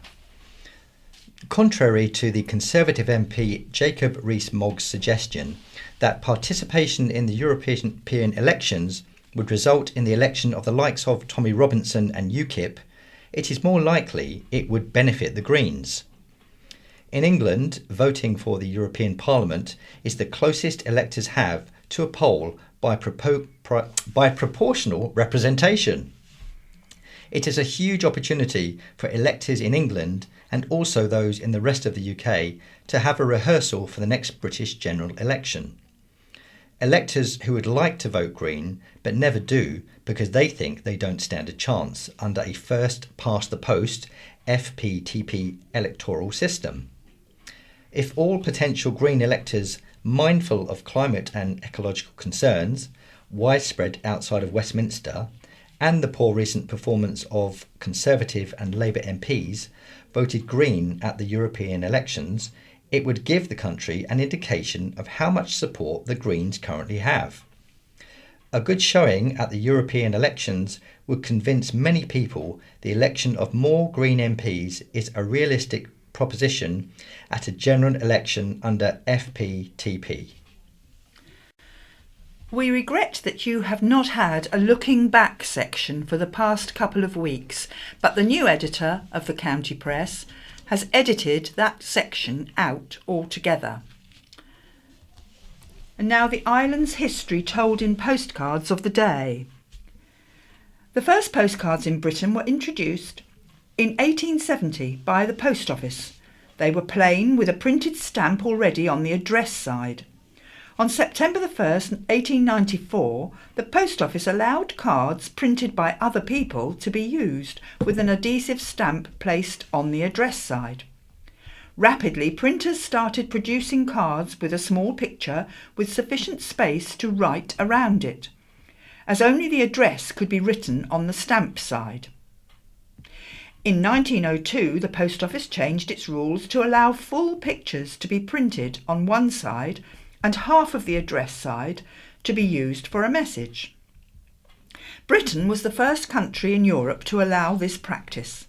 Contrary to the Conservative MP Jacob Rees-Mogg's suggestion that participation in the European elections would result in the election of the likes of Tommy Robinson and UKIP, it is more likely it would benefit the Greens. In England, voting for the European Parliament is the closest electors have to a poll by proportional representation. It is a huge opportunity for electors in England and also those in the rest of the UK to have a rehearsal for the next British general election. Electors who would like to vote Green but never do because they think they don't stand a chance under a first-past-the-post FPTP electoral system. If all potential Green electors mindful of climate and ecological concerns, widespread outside of Westminster, and the poor recent performance of Conservative and Labour MPs voted Green at the European elections, it would give the country an indication of how much support the Greens currently have. A good showing at the European elections would convince many people the election of more Green MPs is a realistic proposition at a general election under FPTP. We regret that you have not had a looking back section for the past couple of weeks, but the new editor of the County Press has edited that section out altogether. And now the island's history told in postcards of the day. The first postcards in Britain were introduced in 1870 by the post office. They were plain with a printed stamp already on the address side. On September the 1st, 1894, the post office allowed cards printed by other people to be used with an adhesive stamp placed on the address side. Rapidly, printers started producing cards with a small picture with sufficient space to write around it, as only the address could be written on the stamp side. In 1902, the post office changed its rules to allow full pictures to be printed on one side and half of the address side to be used for a message. Britain was the first country in Europe to allow this practice.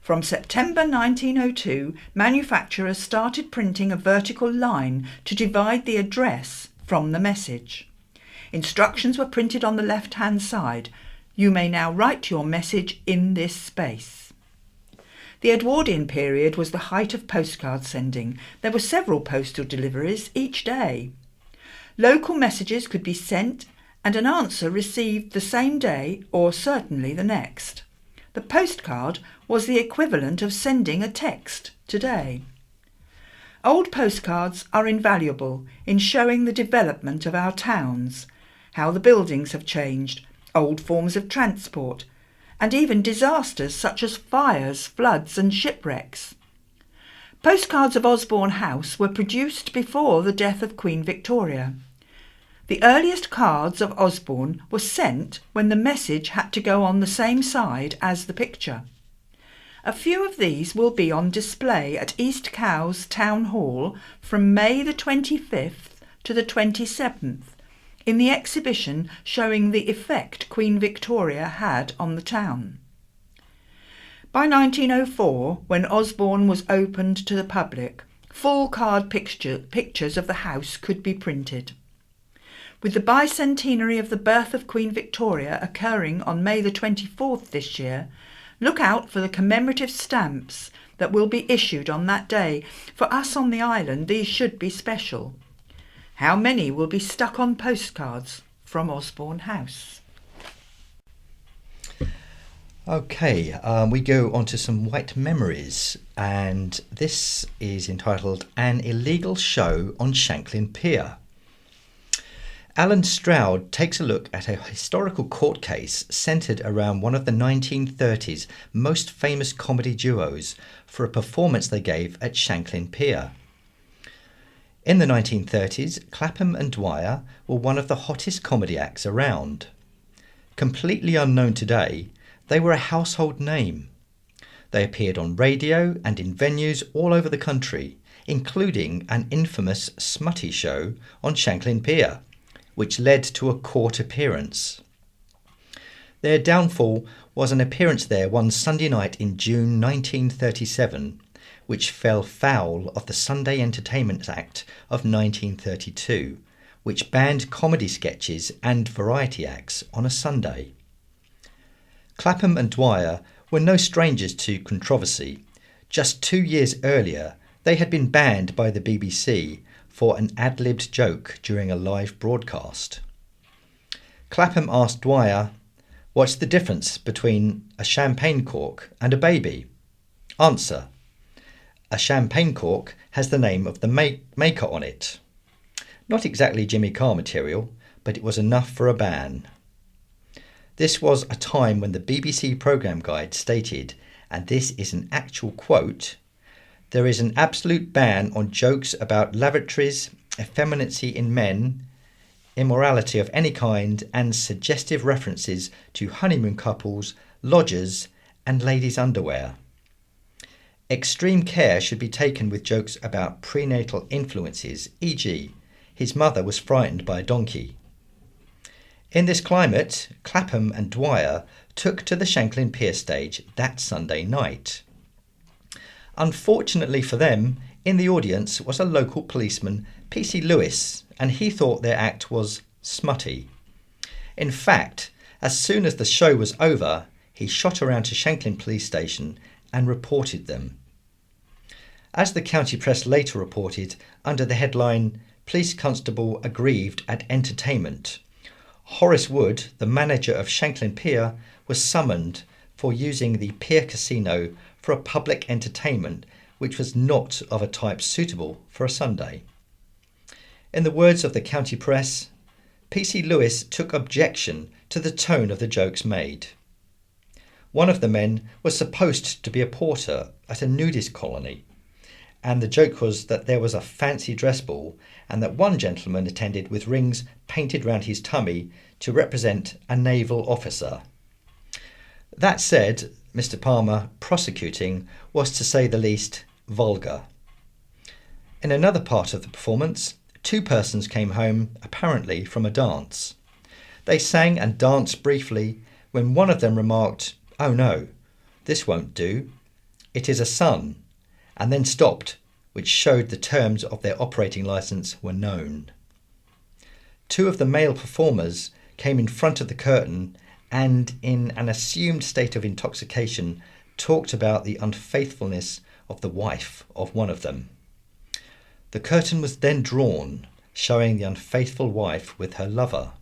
From September 1902, manufacturers started printing a vertical line to divide the address from the message. Instructions were printed on the left-hand side. You may now write your message in this space. The Edwardian period was the height of postcard sending. There were several postal deliveries each day. Local messages could be sent and an answer received the same day or certainly the next. The postcard was the equivalent of sending a text today. Old postcards are invaluable in showing the development of our towns, how the buildings have changed, old forms of transport, and even disasters such as fires, floods and shipwrecks. Postcards of Osborne House were produced before the death of Queen Victoria. The earliest cards of Osborne were sent when the message had to go on the same side as the picture. A few of these will be on display at East Cowes Town Hall from May the 25th to the 27th in the exhibition showing the effect Queen Victoria had on the town. By 1904, when Osborne was opened to the public, full card pictures of the house could be printed. With the bicentenary of the birth of Queen Victoria occurring on May the 24th this year, look out for the commemorative stamps that will be issued on that day. For us on the island, these should be special. How many will be stuck on postcards from Osborne House? Okay, we go on to some Wight memories, and this is entitled An Illegal Show on Shanklin Pier. Alan Stroud takes a look at a historical court case centred around one of the 1930s most famous comedy duos for a performance they gave at Shanklin Pier. In the 1930s, Clapham and Dwyer were one of the hottest comedy acts around. Completely unknown today, they were a household name. They appeared on radio and in venues all over the country, including an infamous smutty show on Shanklin Pier, which led to a court appearance. Their downfall was an appearance there one Sunday night in June 1937, which fell foul of the Sunday Entertainment Act of 1932, which banned comedy sketches and variety acts on a Sunday. Clapham and Dwyer were no strangers to controversy. Just 2 years earlier, they had been banned by the BBC for an ad-libbed joke during a live broadcast. Clapham asked Dwyer, "What's the difference between a champagne cork and a baby?" Answer: "A champagne cork has the name of the maker on it." Not exactly Jimmy Carr material, but it was enough for a ban. This was a time when the BBC programme guide stated, and this is an actual quote, "There is an absolute ban on jokes about lavatories, effeminacy in men, immorality of any kind, and suggestive references to honeymoon couples, lodgers, and ladies' underwear. Extreme care should be taken with jokes about prenatal influences, e.g., his mother was frightened by a donkey." In this climate, Clapham and Dwyer took to the Shanklin Pier stage that Sunday night. Unfortunately for them, in the audience was a local policeman, P.C. Lewis, and he thought their act was smutty. In fact, as soon as the show was over, he shot around to Shanklin Police Station and reported them. As the county press later reported, under the headline, "Police Constable Aggrieved at Entertainment," Horace Wood, the manager of Shanklin Pier, was summoned for using the pier casino for a public entertainment which was not of a type suitable for a Sunday. In the words of the county press, P.C. Lewis took objection to the tone of the jokes made. One of the men was supposed to be a porter at a nudist colony, and the joke was that there was a fancy dress ball and that one gentleman attended with rings painted round his tummy to represent a naval officer. That said, Mr. Palmer, prosecuting, was to say the least vulgar. In another part of the performance, two persons came home, apparently from a dance. They sang and danced briefly when one of them remarked, "Oh no, this won't do. It is a son," and then stopped, which showed the terms of their operating licence were known. Two of the male performers came in front of the curtain and, in an assumed state of intoxication, talked about the unfaithfulness of the wife of one of them. The curtain was then drawn, showing the unfaithful wife with her lover.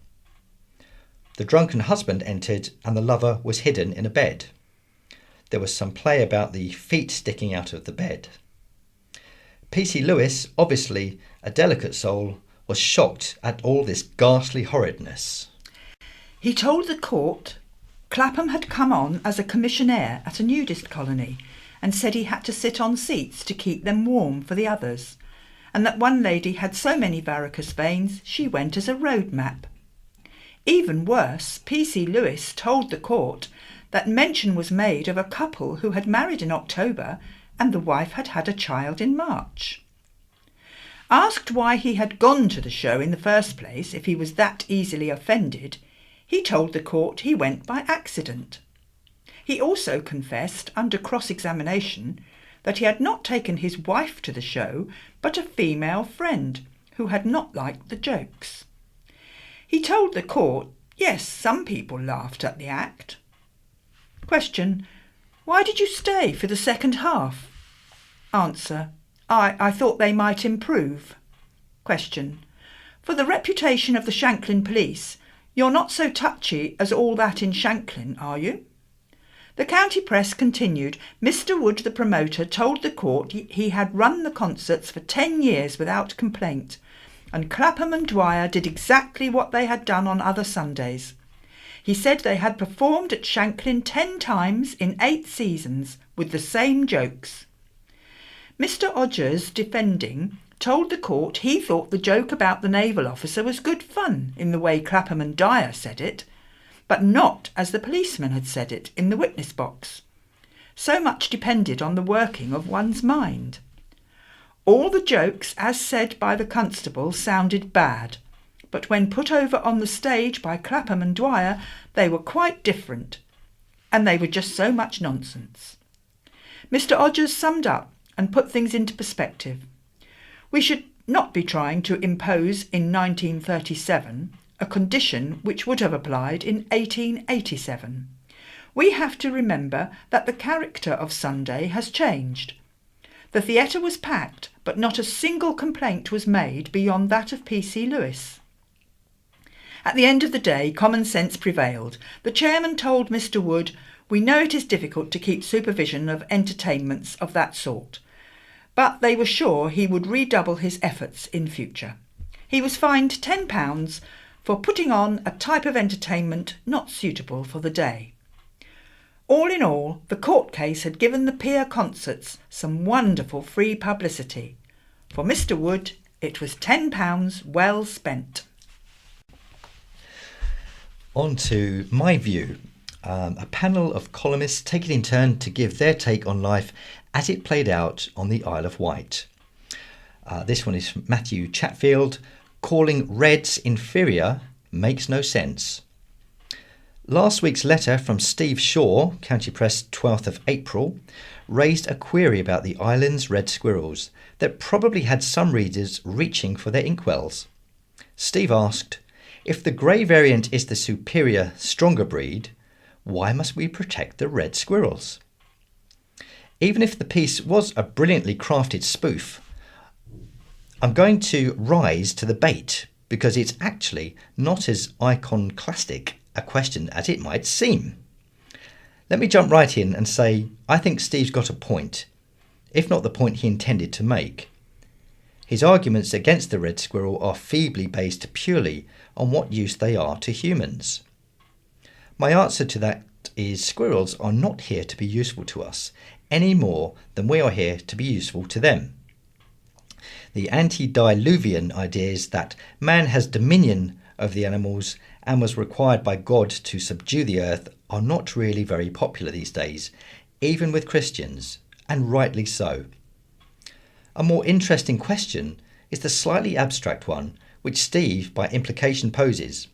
The drunken husband entered and the lover was hidden in a bed. There was some play about the feet sticking out of the bed. P.C. Lewis, obviously a delicate soul, was shocked at all this ghastly horridness. He told the court Clapham had come on as a commissionaire at a nudist colony and said he had to sit on seats to keep them warm for the others, and that one lady had so many varicose veins she went as a road map. Even worse, P.C. Lewis told the court that mention was made of a couple who had married in October and the wife had had a child in March. Asked why he had gone to the show in the first place if he was that easily offended, he told the court he went by accident. He also confessed under cross-examination that he had not taken his wife to the show but a female friend who had not liked the jokes. He told the court, yes, some people laughed at the act. Question: why did you stay for the second half? Answer: I thought they might improve. Question: for the reputation of the Shanklin police, you're not so touchy as all that in Shanklin, are you? The county press continued. Mr. Wood, the promoter, told the court he had run the concerts for 10 years without complaint, and Clapham and Dwyer did exactly what they had done on other Sundays. He said they had performed at Shanklin 10 times in 8 seasons with the same jokes. Mr. Odgers, defending, told the court he thought the joke about the naval officer was good fun in the way Clapham and Dwyer said it, but not as the policeman had said it in the witness box. So much depended on the working of one's mind. All the jokes, as said by the constable, sounded bad, but when put over on the stage by Clapham and Dwyer, they were quite different, and they were just so much nonsense. Mr. Odgers summed up and put things into perspective. We should not be trying to impose in 1937 a condition which would have applied in 1887. We have to remember that the character of Sunday has changed. The theatre was packed, but not a single complaint was made beyond that of P.C. Lewis. At the end of the day, common sense prevailed. The chairman told Mr. Wood, "We know it is difficult to keep supervision of entertainments of that sort," but they were sure he would redouble his efforts in future. He was fined £10 for putting on a type of entertainment not suitable for the day. All in all, the court case had given the Pier concerts some wonderful free publicity. For Mr. Wood, it was £10 well spent. On to my view. A panel of columnists take it in turn to give their take on life as it played out on the Isle of Wight. This one is from Matthew Chatfield. Calling Reds inferior makes no sense. Last week's letter from Steve Shaw, County Press 12th of April, raised a query about the island's red squirrels that probably had some readers reaching for their inkwells. Steve asked, if the grey variant is the superior, stronger breed, why must we protect the red squirrels? Even if the piece was a brilliantly crafted spoof, I'm going to rise to the bait because it's actually not as iconoclastic a question as it might seem. Let me jump right in and say I think Steve's got a point, if not the point he intended to make. His arguments against the red squirrel are feebly based purely on what use they are to humans. My answer to that is squirrels are not here to be useful to us any more than we are here to be useful to them. The antediluvian ideas that man has dominion over the animals and was required by God to subdue the earth are not really very popular these days, even with Christians, and rightly so. A more interesting question is the slightly abstract one which Steve by implication poses.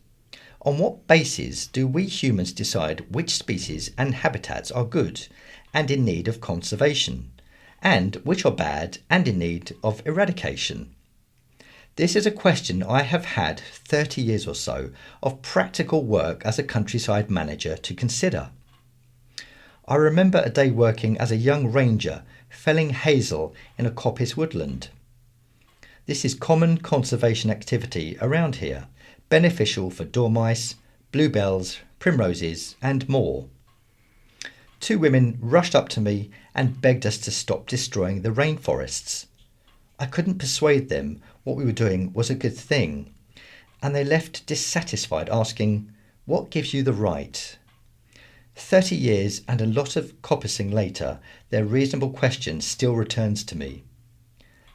On what basis do we humans decide which species and habitats are good and in need of conservation, and which are bad and in need of eradication? This is a question I have had 30 years or so of practical work as a countryside manager to consider. I remember a day working as a young ranger felling hazel in a coppice woodland. This is common conservation activity around here, beneficial for dormice, bluebells, primroses and more. Two women rushed up to me and begged us to stop destroying the rainforests. I couldn't persuade them what we were doing was a good thing, and they left dissatisfied, asking, "What gives you the right?" 30 years and a lot of coppicing later, their reasonable question still returns to me.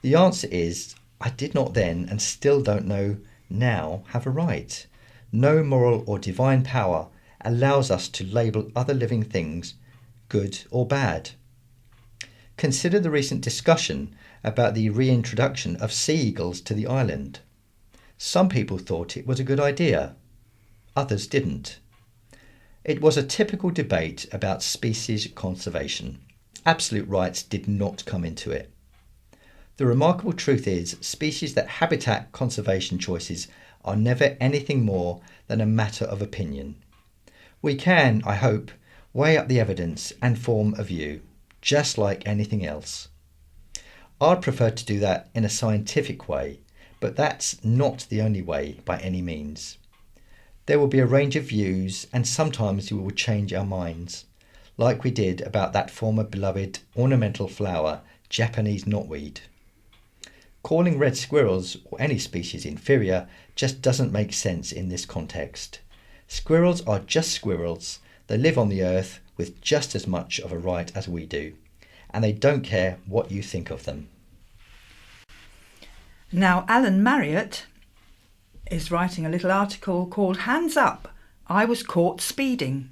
The answer is, I did not then and still don't know now have a right. No moral or divine power allows us to label other living things good or bad. Consider the recent discussion about the reintroduction of sea eagles to the island. Some people thought it was a good idea. Others didn't. It was a typical debate about species conservation. Absolute rights did not come into it. The remarkable truth is, species that habitat conservation choices are never anything more than a matter of opinion. We can, I hope, weigh up the evidence and form a view, just like anything else. I'd prefer to do that in a scientific way, but that's not the only way by any means. There will be a range of views, and sometimes we will change our minds, like we did about that former beloved ornamental flower, Japanese knotweed. Calling red squirrels or any species inferior just doesn't make sense in this context. Squirrels are just squirrels. They live on the earth with just as much of a right as we do, and they don't care what you think of them. Now, Alan Marriott is writing a little article called Hands Up, I Was Caught Speeding.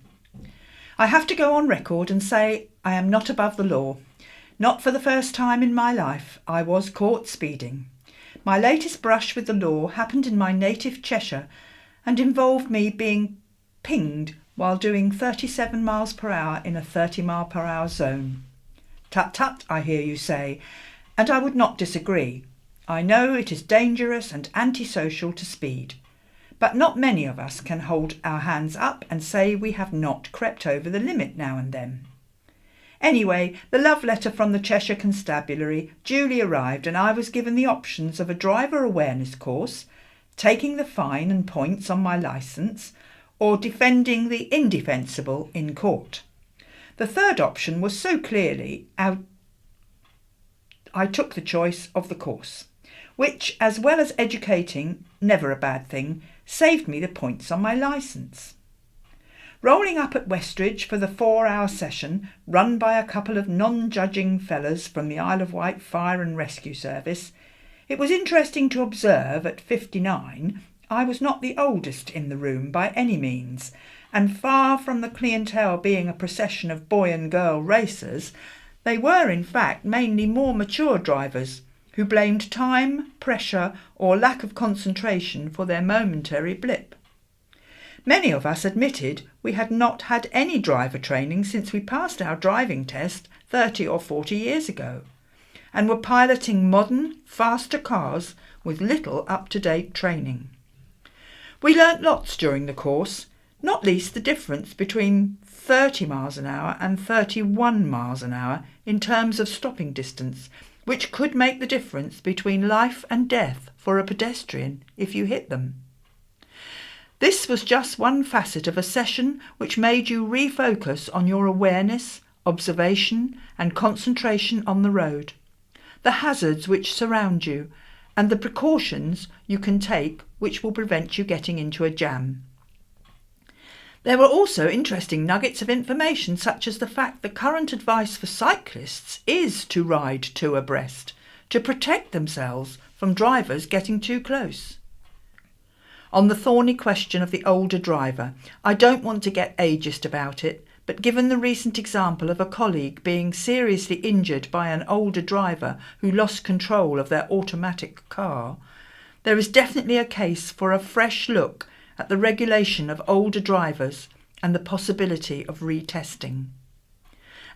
I have to go on record and say I am not above the law. Not for the first time in my life, I was caught speeding. My latest brush with the law happened in my native Cheshire and involved me being pinged while doing 37 miles per hour in a 30 mile per hour zone. Tut tut, I hear you say, and I would not disagree. I know it is dangerous and antisocial to speed, but not many of us can hold our hands up and say we have not crept over the limit now and then. Anyway, the love letter from the Cheshire Constabulary duly arrived, and I was given the options of a driver awareness course, taking the fine and points on my licence, or defending the indefensible in court. The third option was so clearly out, I took the choice of the course. which, as well as educating, never a bad thing, saved me the points on my licence. Rolling up at Westridge for the 4-hour session run by a couple of non-judging fellas from the Isle of Wight Fire and Rescue Service, it was interesting to observe at 59 I was not the oldest in the room by any means, and far from the clientele being a procession of boy and girl racers, they were in fact mainly more mature drivers who blamed time, pressure or lack of concentration for their momentary blip. Many of us admitted we had not had any driver training since we passed our driving test 30 or 40 years ago, and were piloting modern, faster cars with little up-to-date training. We learnt lots during the course, not least the difference between 30 miles an hour and 31 miles an hour in terms of stopping distance, which could make the difference between life and death for a pedestrian if you hit them. This was just one facet of a session which made you refocus on your awareness, observation and concentration on the road, the hazards which surround you, and the precautions you can take which will prevent you getting into a jam. There were also interesting nuggets of information, such as the fact that current advice for cyclists is to ride two abreast, to protect themselves from drivers getting too close. On the thorny question of the older driver, I don't want to get ageist about it, but given the recent example of a colleague being seriously injured by an older driver who lost control of their automatic car, there is definitely a case for a fresh look at the regulation of older drivers and the possibility of retesting.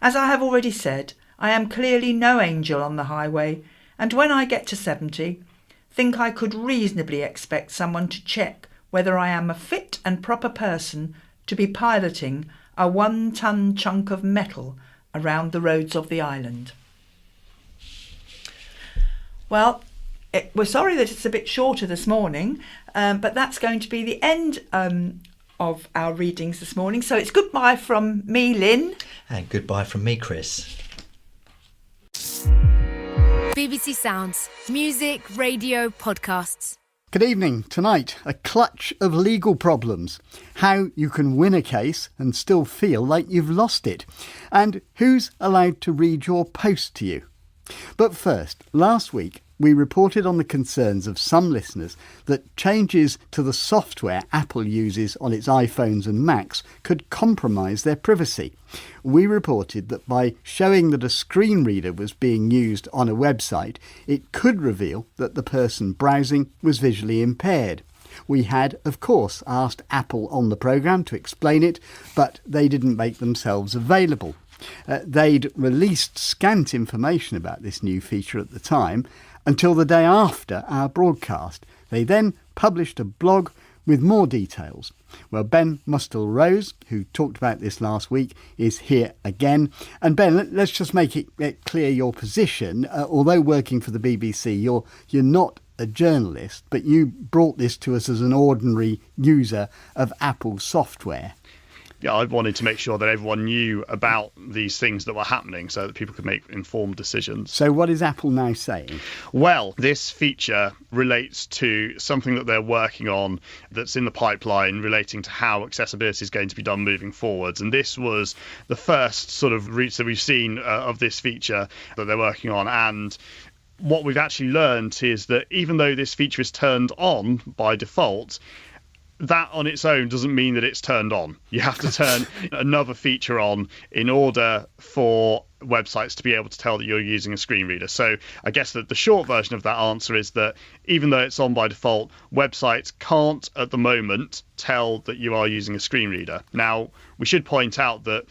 As I have already said, I am clearly no angel on the highway, and when I get to 70, think I could reasonably expect someone to check whether I am a fit and proper person to be piloting a 1-ton chunk of metal around the roads of the island. Well, we're sorry that it's a bit shorter this morning, but that's going to be the end of our readings this morning. So it's goodbye from me, Lynn. And goodbye from me, Chris. BBC Sounds. Music, radio, podcasts. Good evening. Tonight, a clutch of legal problems. How you can win a case and still feel like you've lost it. And who's allowed to read your post to you. But first, last week, we reported on the concerns of some listeners that changes to the software Apple uses on its iPhones and Macs could compromise their privacy. We reported that by showing that a screen reader was being used on a website, it could reveal that the person browsing was visually impaired. We had, of course, asked Apple on the programme to explain it, but they didn't make themselves available. They'd released scant information about this new feature at the time, until the day after our broadcast. They then published a blog with more details. Well, Ben Mustell-Rose, who talked about this last week, is here again. And Ben, let's just make it clear your position. Although working for the BBC, you're not a journalist, but you brought this to us as an ordinary user of Apple software. Yeah, I wanted to make sure that everyone knew about these things that were happening so that people could make informed decisions. So what is Apple now saying? Well, this feature relates to something that they're working on that's in the pipeline relating to how accessibility is going to be done moving forwards. And this was the first sort of routes that we've seen of this feature that they're working on. And what we've actually learned is that even though this feature is turned on by default, that on its own doesn't mean that it's turned on. You have to turn another feature on in order for websites to be able to tell that you're using a screen reader. So I guess that the short version of that answer is that even though it's on by default, websites can't at the moment tell that you are using a screen reader. Now, we should point out that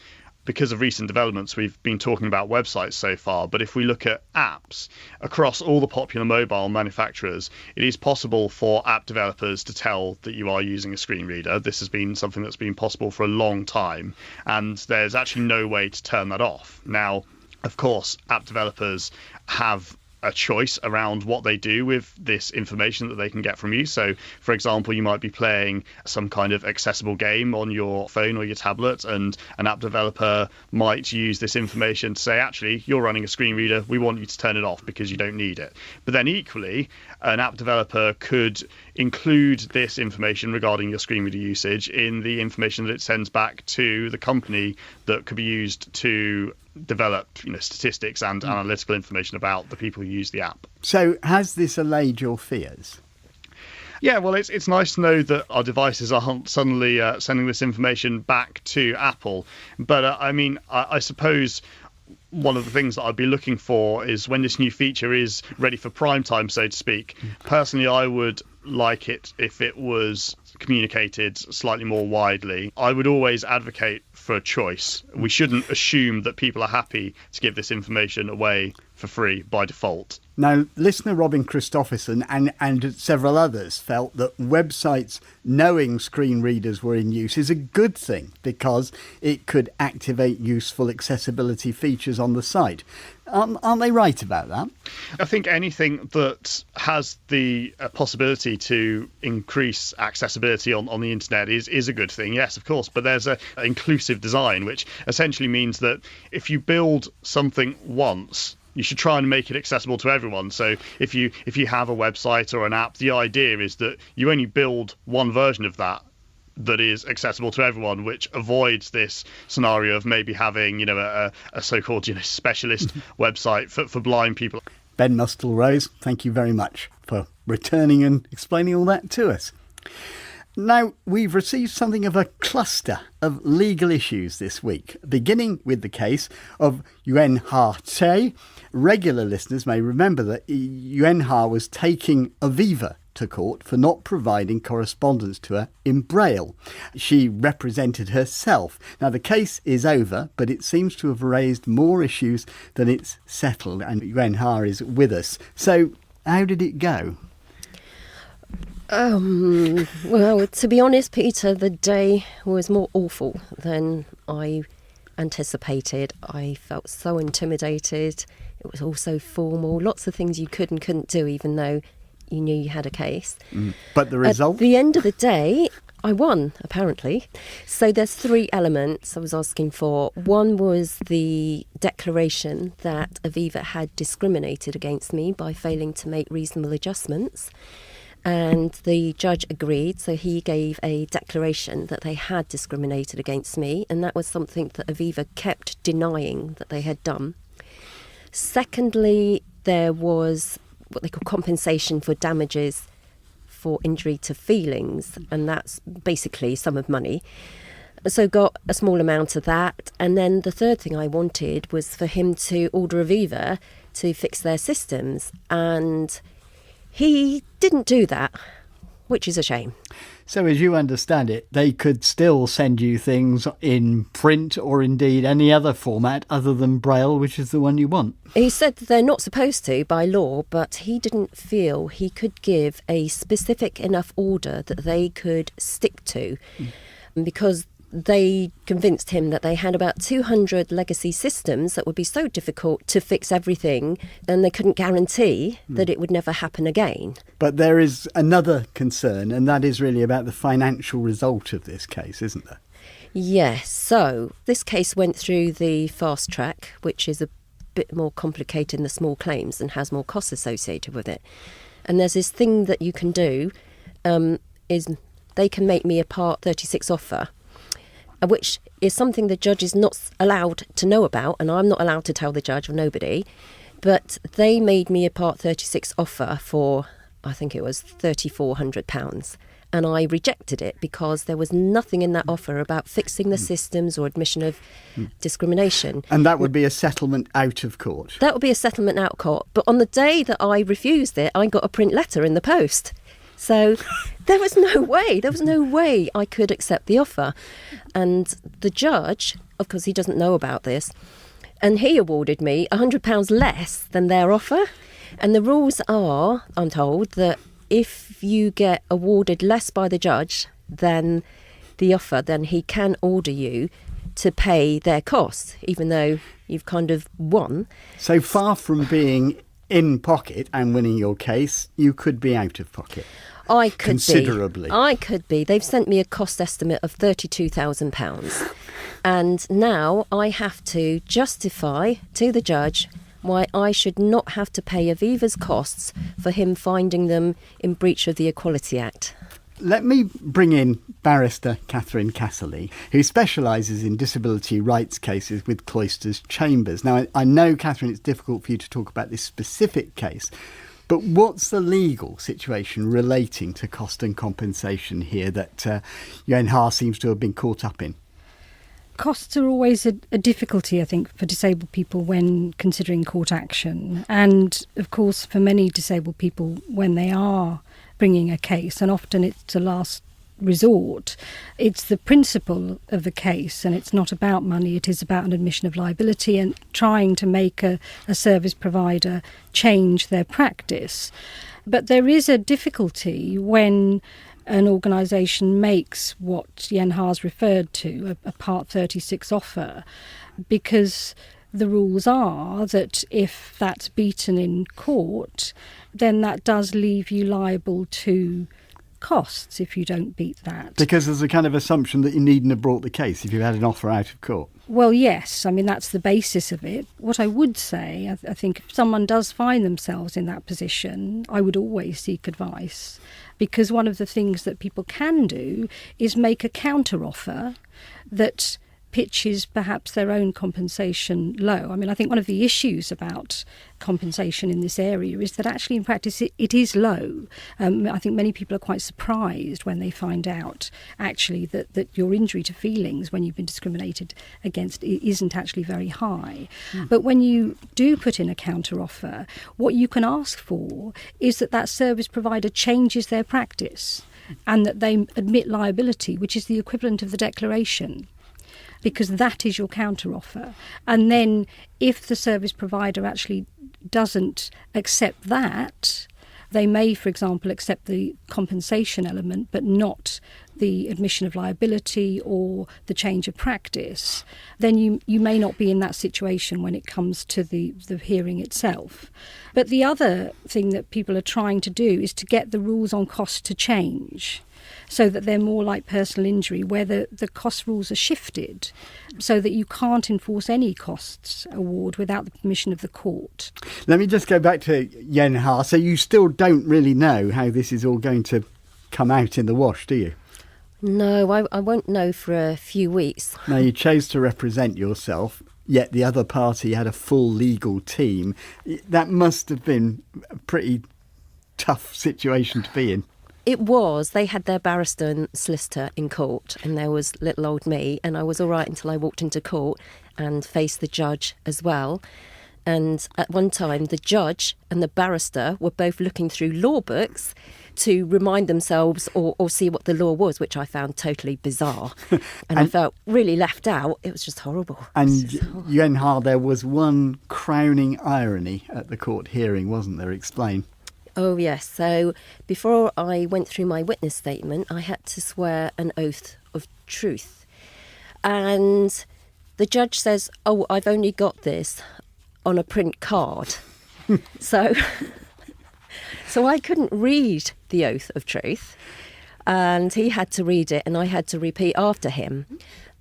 because of recent developments, we've been talking about websites so far, but if we look at apps across all the popular mobile manufacturers, it is possible for app developers to tell that you are using a screen reader. This has been something that's been possible for a long time, and there's actually no way to turn that off. Now, of course, app developers have a choice around what they do with this information that they can get from you. So, for example, you might be playing some kind of accessible game on your phone or your tablet, and an app developer might use this information to say, actually, you're running a screen reader, we want you to turn it off because you don't need it. But then equally, an app developer could include this information regarding your screen reader usage in the information that it sends back to the company that could be used to develop, statistics and analytical information about the people who use the app. So has this allayed your fears? Yeah, well, it's nice to know that our devices aren't suddenly sending this information back to Apple. But I suppose one of the things that I'd be looking for is when this new feature is ready for prime time, so to speak. Personally, I would like it if it was communicated slightly more widely. I would always advocate for choice. We shouldn't assume that people are happy to give this information away for free by default. Now, listener Robin Christopherson and several others felt that websites knowing screen readers were in use is a good thing because it could activate useful accessibility features on the site. Aren't they right about that? I think anything that has the possibility to increase accessibility on the internet is a good thing, yes, of course. But there's an inclusive design, which essentially means that if you build something once, you should try and make it accessible to everyone. So if you have a website or an app, the idea is that you only build one version of that is accessible to everyone, which avoids this scenario of maybe having, a so-called, specialist website for blind people. Ben Mustel-Rose, thank you very much for returning and explaining all that to us. Now, we've received something of a cluster of legal issues this week, beginning with the case of Yuen Ha Tse. Regular listeners may remember that Yuen Ha was taking Aviva to court for not providing correspondence to her in Braille. She represented herself. Now, the case is over, but it seems to have raised more issues than it's settled, and Yuen Ha is with us. So, how did it go? Well, to be honest, Peter, the day was more awful than I anticipated. I felt so intimidated. It was all so formal. Lots of things you could and couldn't do, even though you knew you had a case. But the result? At the end of the day, I won, apparently. So there's three elements I was asking for. One was the declaration that Aviva had discriminated against me by failing to make reasonable adjustments. And the judge agreed, so he gave a declaration that they had discriminated against me, and that was something that Aviva kept denying that they had done. Secondly, there was what they call compensation for damages for injury to feelings, and that's basically a sum of money. So got a small amount of that, and then the third thing I wanted was for him to order Aviva to fix their systems, and he didn't do that, which is a shame. So as you understand it, they could still send you things in print or indeed any other format other than Braille, which is the one you want. He said that they're not supposed to by law, but he didn't feel he could give a specific enough order that they could stick to, because they convinced him that they had about 200 legacy systems that would be so difficult to fix everything, and they couldn't guarantee that it would never happen again. But there is another concern, and that is really about the financial result of this case, isn't there? Yes, so this case went through the fast track, which is a bit more complicated than the small claims and has more costs associated with it. And there's this thing that you can do, is they can make me a Part 36 offer, which is something the judge is not allowed to know about, and I'm not allowed to tell the judge or nobody. But they made me a Part 36 offer for, I think it was £3,400, and I rejected it because there was nothing in that offer about fixing the systems or admission of discrimination. And that would be a settlement out of court? That would be a settlement out of court. But on the day that I refused it, I got a print letter in the post. So there was no way I could accept the offer. And the judge, of course, he doesn't know about this, and he awarded me £100 less than their offer. And the rules are, I'm told, that if you get awarded less by the judge than the offer, then he can order you to pay their costs, even though you've kind of won. So far from being in pocket and winning your case, you could be out of pocket. I could considerably. I could be. They've sent me a cost estimate of £32,000. And now I have to justify to the judge why I should not have to pay Aviva's costs for him finding them in breach of the Equality Act. Let me bring in barrister Catherine Casserly, who specialises in disability rights cases with Cloisters Chambers. Now, I know, Catherine, it's difficult for you to talk about this specific case, but what's the legal situation relating to cost and compensation here that Yuen Ha seems to have been caught up in? Costs are always a difficulty, I think, for disabled people when considering court action. And, of course, for many disabled people, when they are bringing a case, and often it's a last resort, it's the principle of the case, and it's not about money, it is about an admission of liability and trying to make a service provider change their practice. But there is a difficulty when an organisation makes what Yuen Ha's referred to, a Part 36 offer, because the rules are that if that's beaten in court, then that does leave you liable to costs if you don't beat that. Because there's a kind of assumption that you needn't have brought the case if you had an offer out of court. Well, yes, I mean, that's the basis of it. What I would say, I think if someone does find themselves in that position, I would always seek advice, because one of the things that people can do is make a counter-offer that pitches perhaps their own compensation low. I mean, I think one of the issues about compensation in this area is that actually in practice it is low. I think many people are quite surprised when they find out actually that your injury to feelings when you've been discriminated against isn't actually very high. But when you do put in a counter offer, what you can ask for is that service provider changes their practice and that they admit liability, which is the equivalent of the declaration, because that is your counter-offer. And then if the service provider actually doesn't accept that, they may, for example, accept the compensation element but not the admission of liability or the change of practice, then you may not be in that situation when it comes to the hearing itself. But the other thing that people are trying to do is to get the rules on cost to change, so that they're more like personal injury, where the cost rules are shifted so that you can't enforce any costs award without the permission of the court. Let me just go back to Yuen Ha. So you still don't really know how this is all going to come out in the wash, do you? No, I won't know for a few weeks. Now, you chose to represent yourself, yet the other party had a full legal team. That must have been a pretty tough situation to be in. It was. They had their barrister and solicitor in court, and there was little old me, and I was all right until I walked into court and faced the judge as well. And at one time, the judge and the barrister were both looking through law books to remind themselves or see what the law was, which I found totally bizarre. And I felt really left out. It was just horrible. And Yuen Ha, there was one crowning irony at the court hearing, wasn't there? Explain. Oh, yes. So before I went through my witness statement, I had to swear an oath of truth. And the judge says, oh, I've only got this on a print card. So I couldn't read the oath of truth. And he had to read it and I had to repeat after him.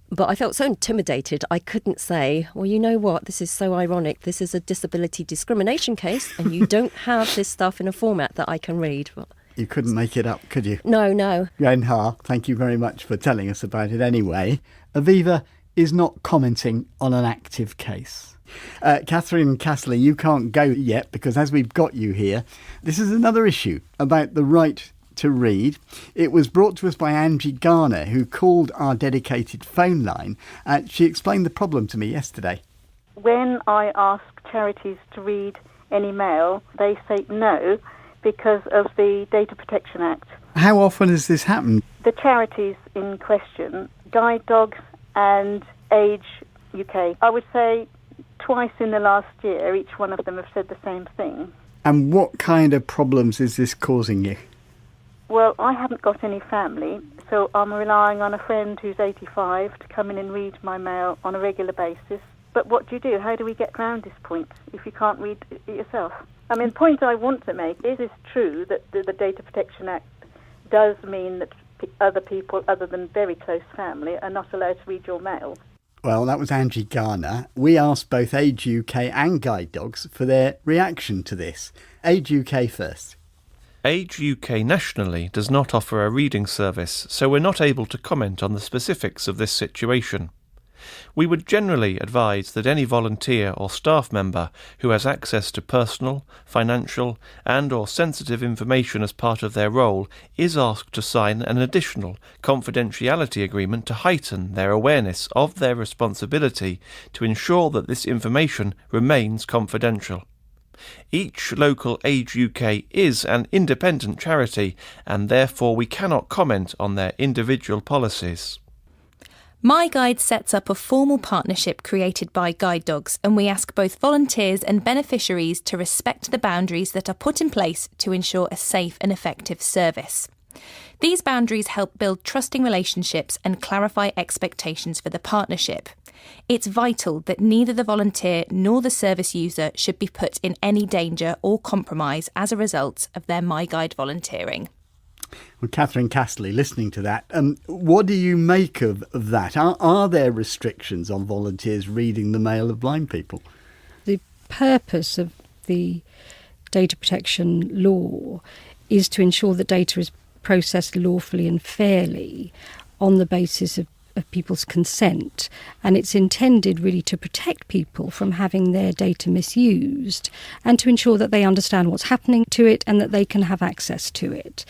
But I felt so intimidated, I couldn't say, well, you know what, this is so ironic. This is a disability discrimination case and you don't have this stuff in a format that I can read. Well, you couldn't make it up, could you? No. Yuen Ha, thank you very much for telling us about it anyway. Aviva is not commenting on an active case. Catherine Casserly, you can't go yet because as we've got you here, this is another issue about the right to read. It was brought to us by Angie Garner, who called our dedicated phone line. She explained the problem to me yesterday. When I ask charities to read any mail, they say no because of the Data Protection Act. How often has this happened? The charities in question, Guide Dogs and Age UK, I would say twice in the last year, each one of them have said the same thing. And what kind of problems is this causing you? Well, I haven't got any family, so I'm relying on a friend who's 85 to come in and read my mail on a regular basis. But what do you do? How do we get round this point if you can't read it yourself? I mean, the point I want to make is it's true that the Data Protection Act does mean that other people other than very close family are not allowed to read your mail. Well, that was Angie Garner. We asked both Age UK and Guide Dogs for their reaction to this. Age UK first. Age UK nationally does not offer a reading service, so we're not able to comment on the specifics of this situation. We would generally advise that any volunteer or staff member who has access to personal, financial and/or sensitive information as part of their role is asked to sign an additional confidentiality agreement to heighten their awareness of their responsibility to ensure that this information remains confidential. Each local Age UK is an independent charity and therefore we cannot comment on their individual policies. My Guide sets up a formal partnership created by Guide Dogs, and we ask both volunteers and beneficiaries to respect the boundaries that are put in place to ensure a safe and effective service. These boundaries help build trusting relationships and clarify expectations for the partnership. It's vital that neither the volunteer nor the service user should be put in any danger or compromise as a result of their My Guide volunteering. Well, Catherine Castley, listening to that, what do you make of that? Are there restrictions on volunteers reading the mail of blind people? The purpose of the data protection law is to ensure that data is processed lawfully and fairly on the basis of people's consent, and it's intended really to protect people from having their data misused and to ensure that they understand what's happening to it and that they can have access to it.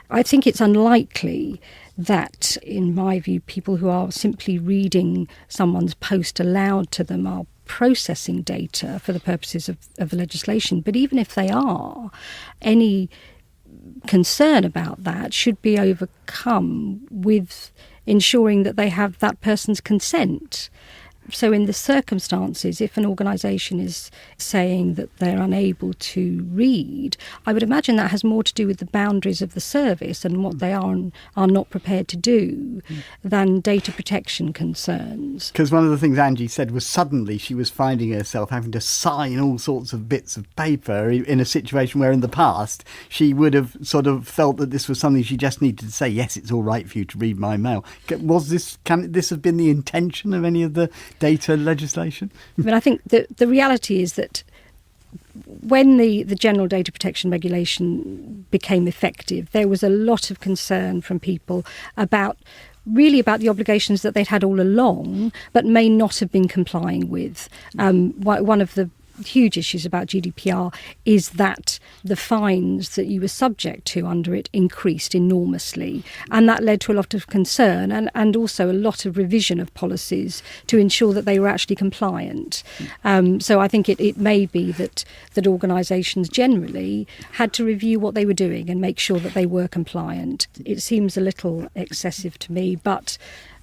I think it's unlikely that, in my view, people who are simply reading someone's post aloud to them are processing data for the purposes of the legislation. But even if they are, any concern about that should be overcome with ensuring that they have that person's consent. So in the circumstances, if an organisation is saying that they're unable to read, I would imagine that has more to do with the boundaries of the service and what they are and are not prepared to do than data protection concerns. Because one of the things Angie said was suddenly she was finding herself having to sign all sorts of bits of paper in a situation where in the past she would have sort of felt that this was something she just needed to say, yes, it's all right for you to read my mail. Can this have been the intention of any of the data legislation? But I think the reality is that when the general data protection regulation became effective, there was a lot of concern from people about the obligations that they'd had all along, but may not have been complying with. One of the huge issues about GDPR is that the fines that you were subject to under it increased enormously, and that led to a lot of concern and also a lot of revision of policies to ensure that they were actually compliant. So I think it may be that organisations generally had to review what they were doing and make sure that they were compliant. It seems a little excessive to me, but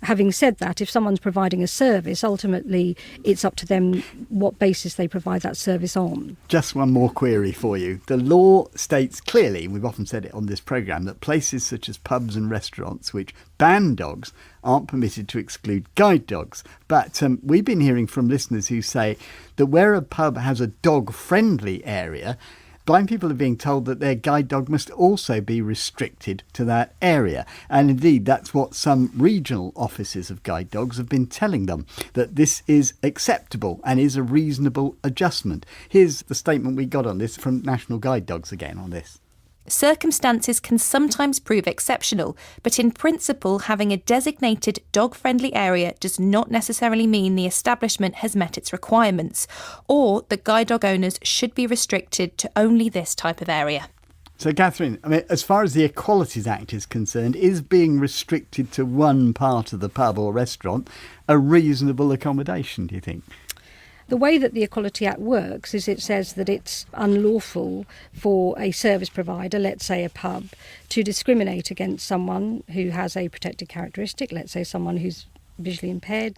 having said that, if someone's providing a service, ultimately it's up to them what basis they provide that service on. Just one more query for you. The law states clearly, we've often said it on this programme, that places such as pubs and restaurants which ban dogs aren't permitted to exclude guide dogs. But we've been hearing from listeners who say that where a pub has a dog-friendly area, blind people are being told that their guide dog must also be restricted to that area. And indeed, that's what some regional offices of guide dogs have been telling them, that this is acceptable and is a reasonable adjustment. Here's the statement we got on this from National Guide Dogs again on this. Circumstances can sometimes prove exceptional, but in principle, having a designated dog-friendly area does not necessarily mean the establishment has met its requirements, or that guide dog owners should be restricted to only this type of area. So, Catherine, I mean, as far as the Equalities Act is concerned, is being restricted to one part of the pub or restaurant a reasonable accommodation, do you think? The way that the Equality Act works is it says that it's unlawful for a service provider, let's say a pub, to discriminate against someone who has a protected characteristic, let's say someone who's visually impaired,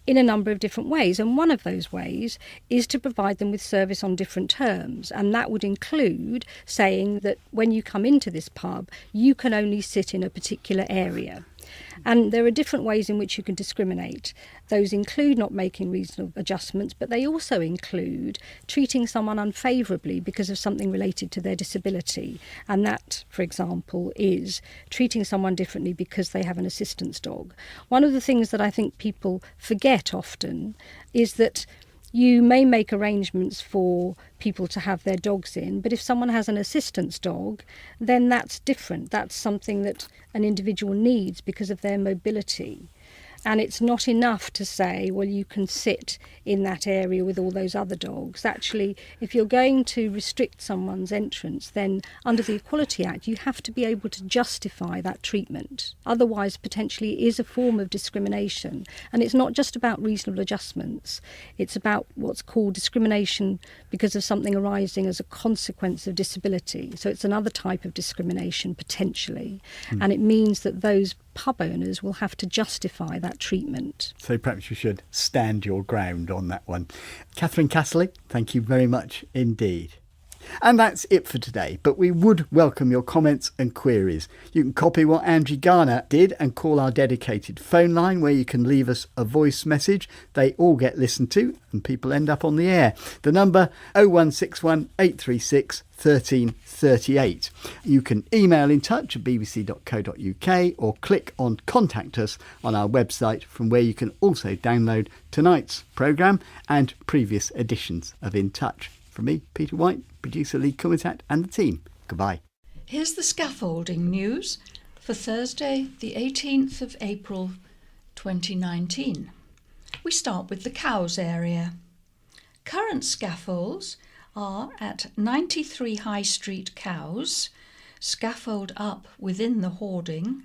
in a number of different ways. And one of those ways is to provide them with service on different terms. And that would include saying that when you come into this pub, you can only sit in a particular area. And there are different ways in which you can discriminate. Those include not making reasonable adjustments, but they also include treating someone unfavourably because of something related to their disability. And that, for example, is treating someone differently because they have an assistance dog. One of the things that I think people forget often is that you may make arrangements for people to have their dogs in, but if someone has an assistance dog, then that's different. That's something that an individual needs because of their mobility. And it's not enough to say, well, you can sit in that area with all those other dogs. Actually, if you're going to restrict someone's entrance, then under the Equality Act, you have to be able to justify that treatment. Otherwise, potentially, it is a form of discrimination. And it's not just about reasonable adjustments. It's about what's called discrimination because of something arising as a consequence of disability. So it's another type of discrimination, potentially. And it means that those pub owners will have to justify that treatment. So perhaps you should stand your ground on that one. Catherine Casserly, thank you very much indeed. And that's it for today, but we would welcome your comments and queries. You can copy what Angie Garner did and call our dedicated phone line where you can leave us a voice message. They all get listened to and people end up on the air. The number 0161 836 1338. You can email in touch at bbc.co.uk or click on Contact Us on our website, from where you can also download tonight's programme and previous editions of In Touch. From me, Peter Wight, producer Lee Kumitat and the team. Goodbye. Here's the scaffolding news for Thursday, the 18th of April 2019. We start with the Cowes area. Current scaffolds are at 93 High Street, Cowes, scaffold up within the hoarding,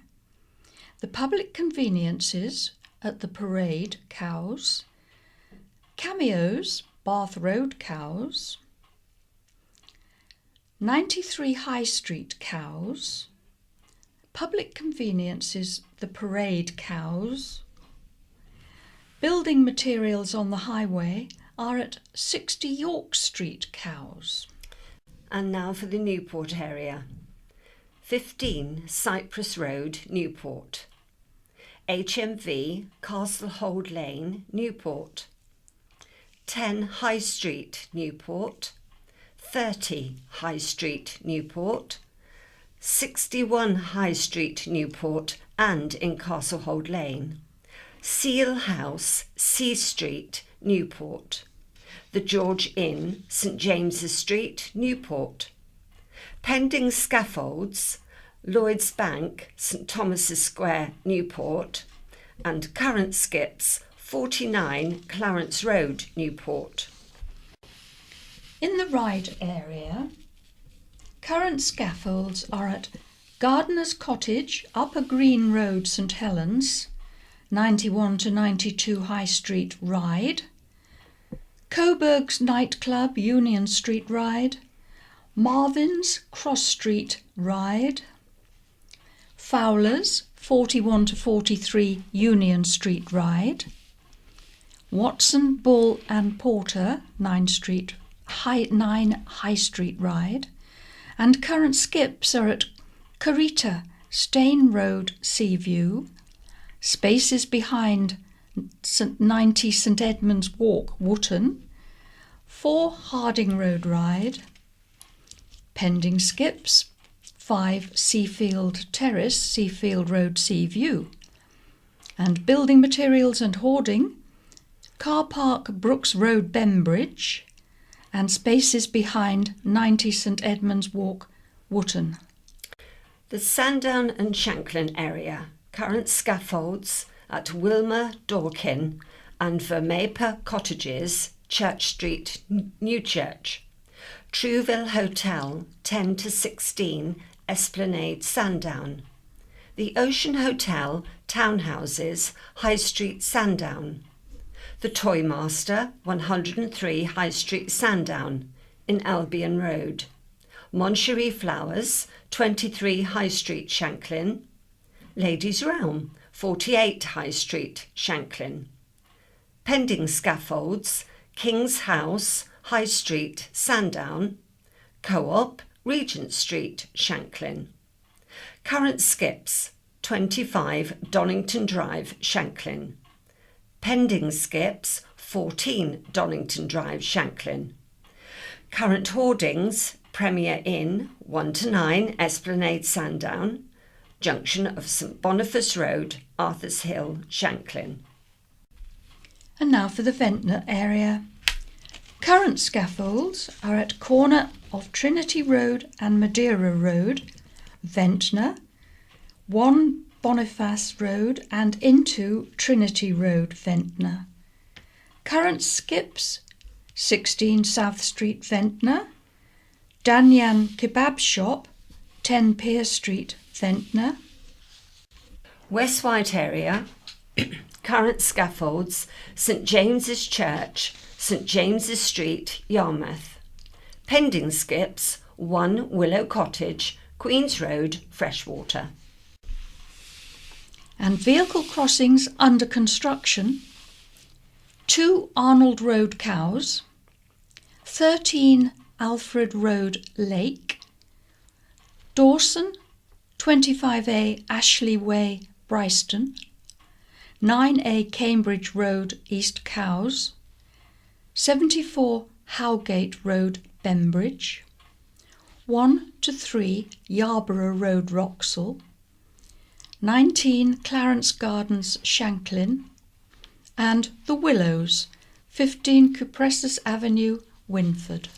the public conveniences at the Parade, Cowes, Cameos, Bath Road, Cowes, 93 High Street, Cowes, public conveniences, the Parade, Cowes. Building materials on the highway are at 60 York Street, Cowes. And now for the Newport area. 15 Cyprus Road, Newport. HMV, Castlehold Lane, Newport. 10 High Street, Newport. 30 High Street, Newport. 61 High Street, Newport and in Castlehold Lane. Seal House, C Street, Newport. The George Inn, St James's Street, Newport. Pending scaffolds, Lloyds Bank, St Thomas's Square, Newport. And current skips, 49 Clarence Road, Newport. In the Ryde area, current scaffolds are at Gardener's Cottage, Upper Green Road, St Helens, 91 to 92 High Street, Ryde, Coburg's Nightclub, Union Street, Ryde, Marvin's, Cross Street, Ryde, Fowler's, 41 to 43 Union Street, Ryde, Watson, Bull and Porter, 9 High Street, Ryde, and current skips are at Carita, Stane Road, Seaview, spaces behind 90 St Edmund's Walk, Wootton, 4 Harding Road, Ryde, pending skips, 5 Seafield Terrace, Seafield Road, Seaview, and building materials and hoarding, car park Brooks Road, Bembridge, and spaces behind 90 St Edmund's Walk, Wootton. The Sandown and Shanklin area, current scaffolds at Wilmer, Dorkin and Vermaper Cottages, Church Street, Newchurch. Trouville Hotel, 10 to 16 Esplanade, Sandown. The Ocean Hotel, Townhouses, High Street, Sandown. The Toymaster, 103 High Street, Sandown, in Albion Road. Moncherie Flowers, 23 High Street, Shanklin. Ladies' Realm, 48 High Street, Shanklin. Pending scaffolds, King's House, High Street, Sandown. Co-op, Regent Street, Shanklin. Current skips, 25 Donington Drive, Shanklin. Pending skips, 14 Donington Drive, Shanklin. Current hoardings, Premier Inn, 1 to 9 Esplanade, Sandown. Junction of St Boniface Road, Arthur's Hill, Shanklin. And now for the Ventnor area. Current scaffolds are at corner of Trinity Road and Madeira Road, Ventnor, 1 Boniface Road and into Trinity Road, Ventnor. Current skips, 16 South Street, Ventnor, Danyan Kebab Shop, 10 Pier Street, Ventnor. West Wight area, current scaffolds, St James's Church, St James's Street, Yarmouth. Pending skips, 1 Willow Cottage, Queen's Road, Freshwater. And vehicle crossings under construction, 2 Arnold Road, Cowes, 13 Alfred Road, Lake, Dawson, 25A Ashley Way, Bryston, 9A Cambridge Road, East Cowes, 74 Howgate Road, Bembridge, 1 to 3 Yarborough Road, Wroxall, 19 Clarence Gardens, Shanklin, and The Willows, 15 Cupressus Avenue, Winford.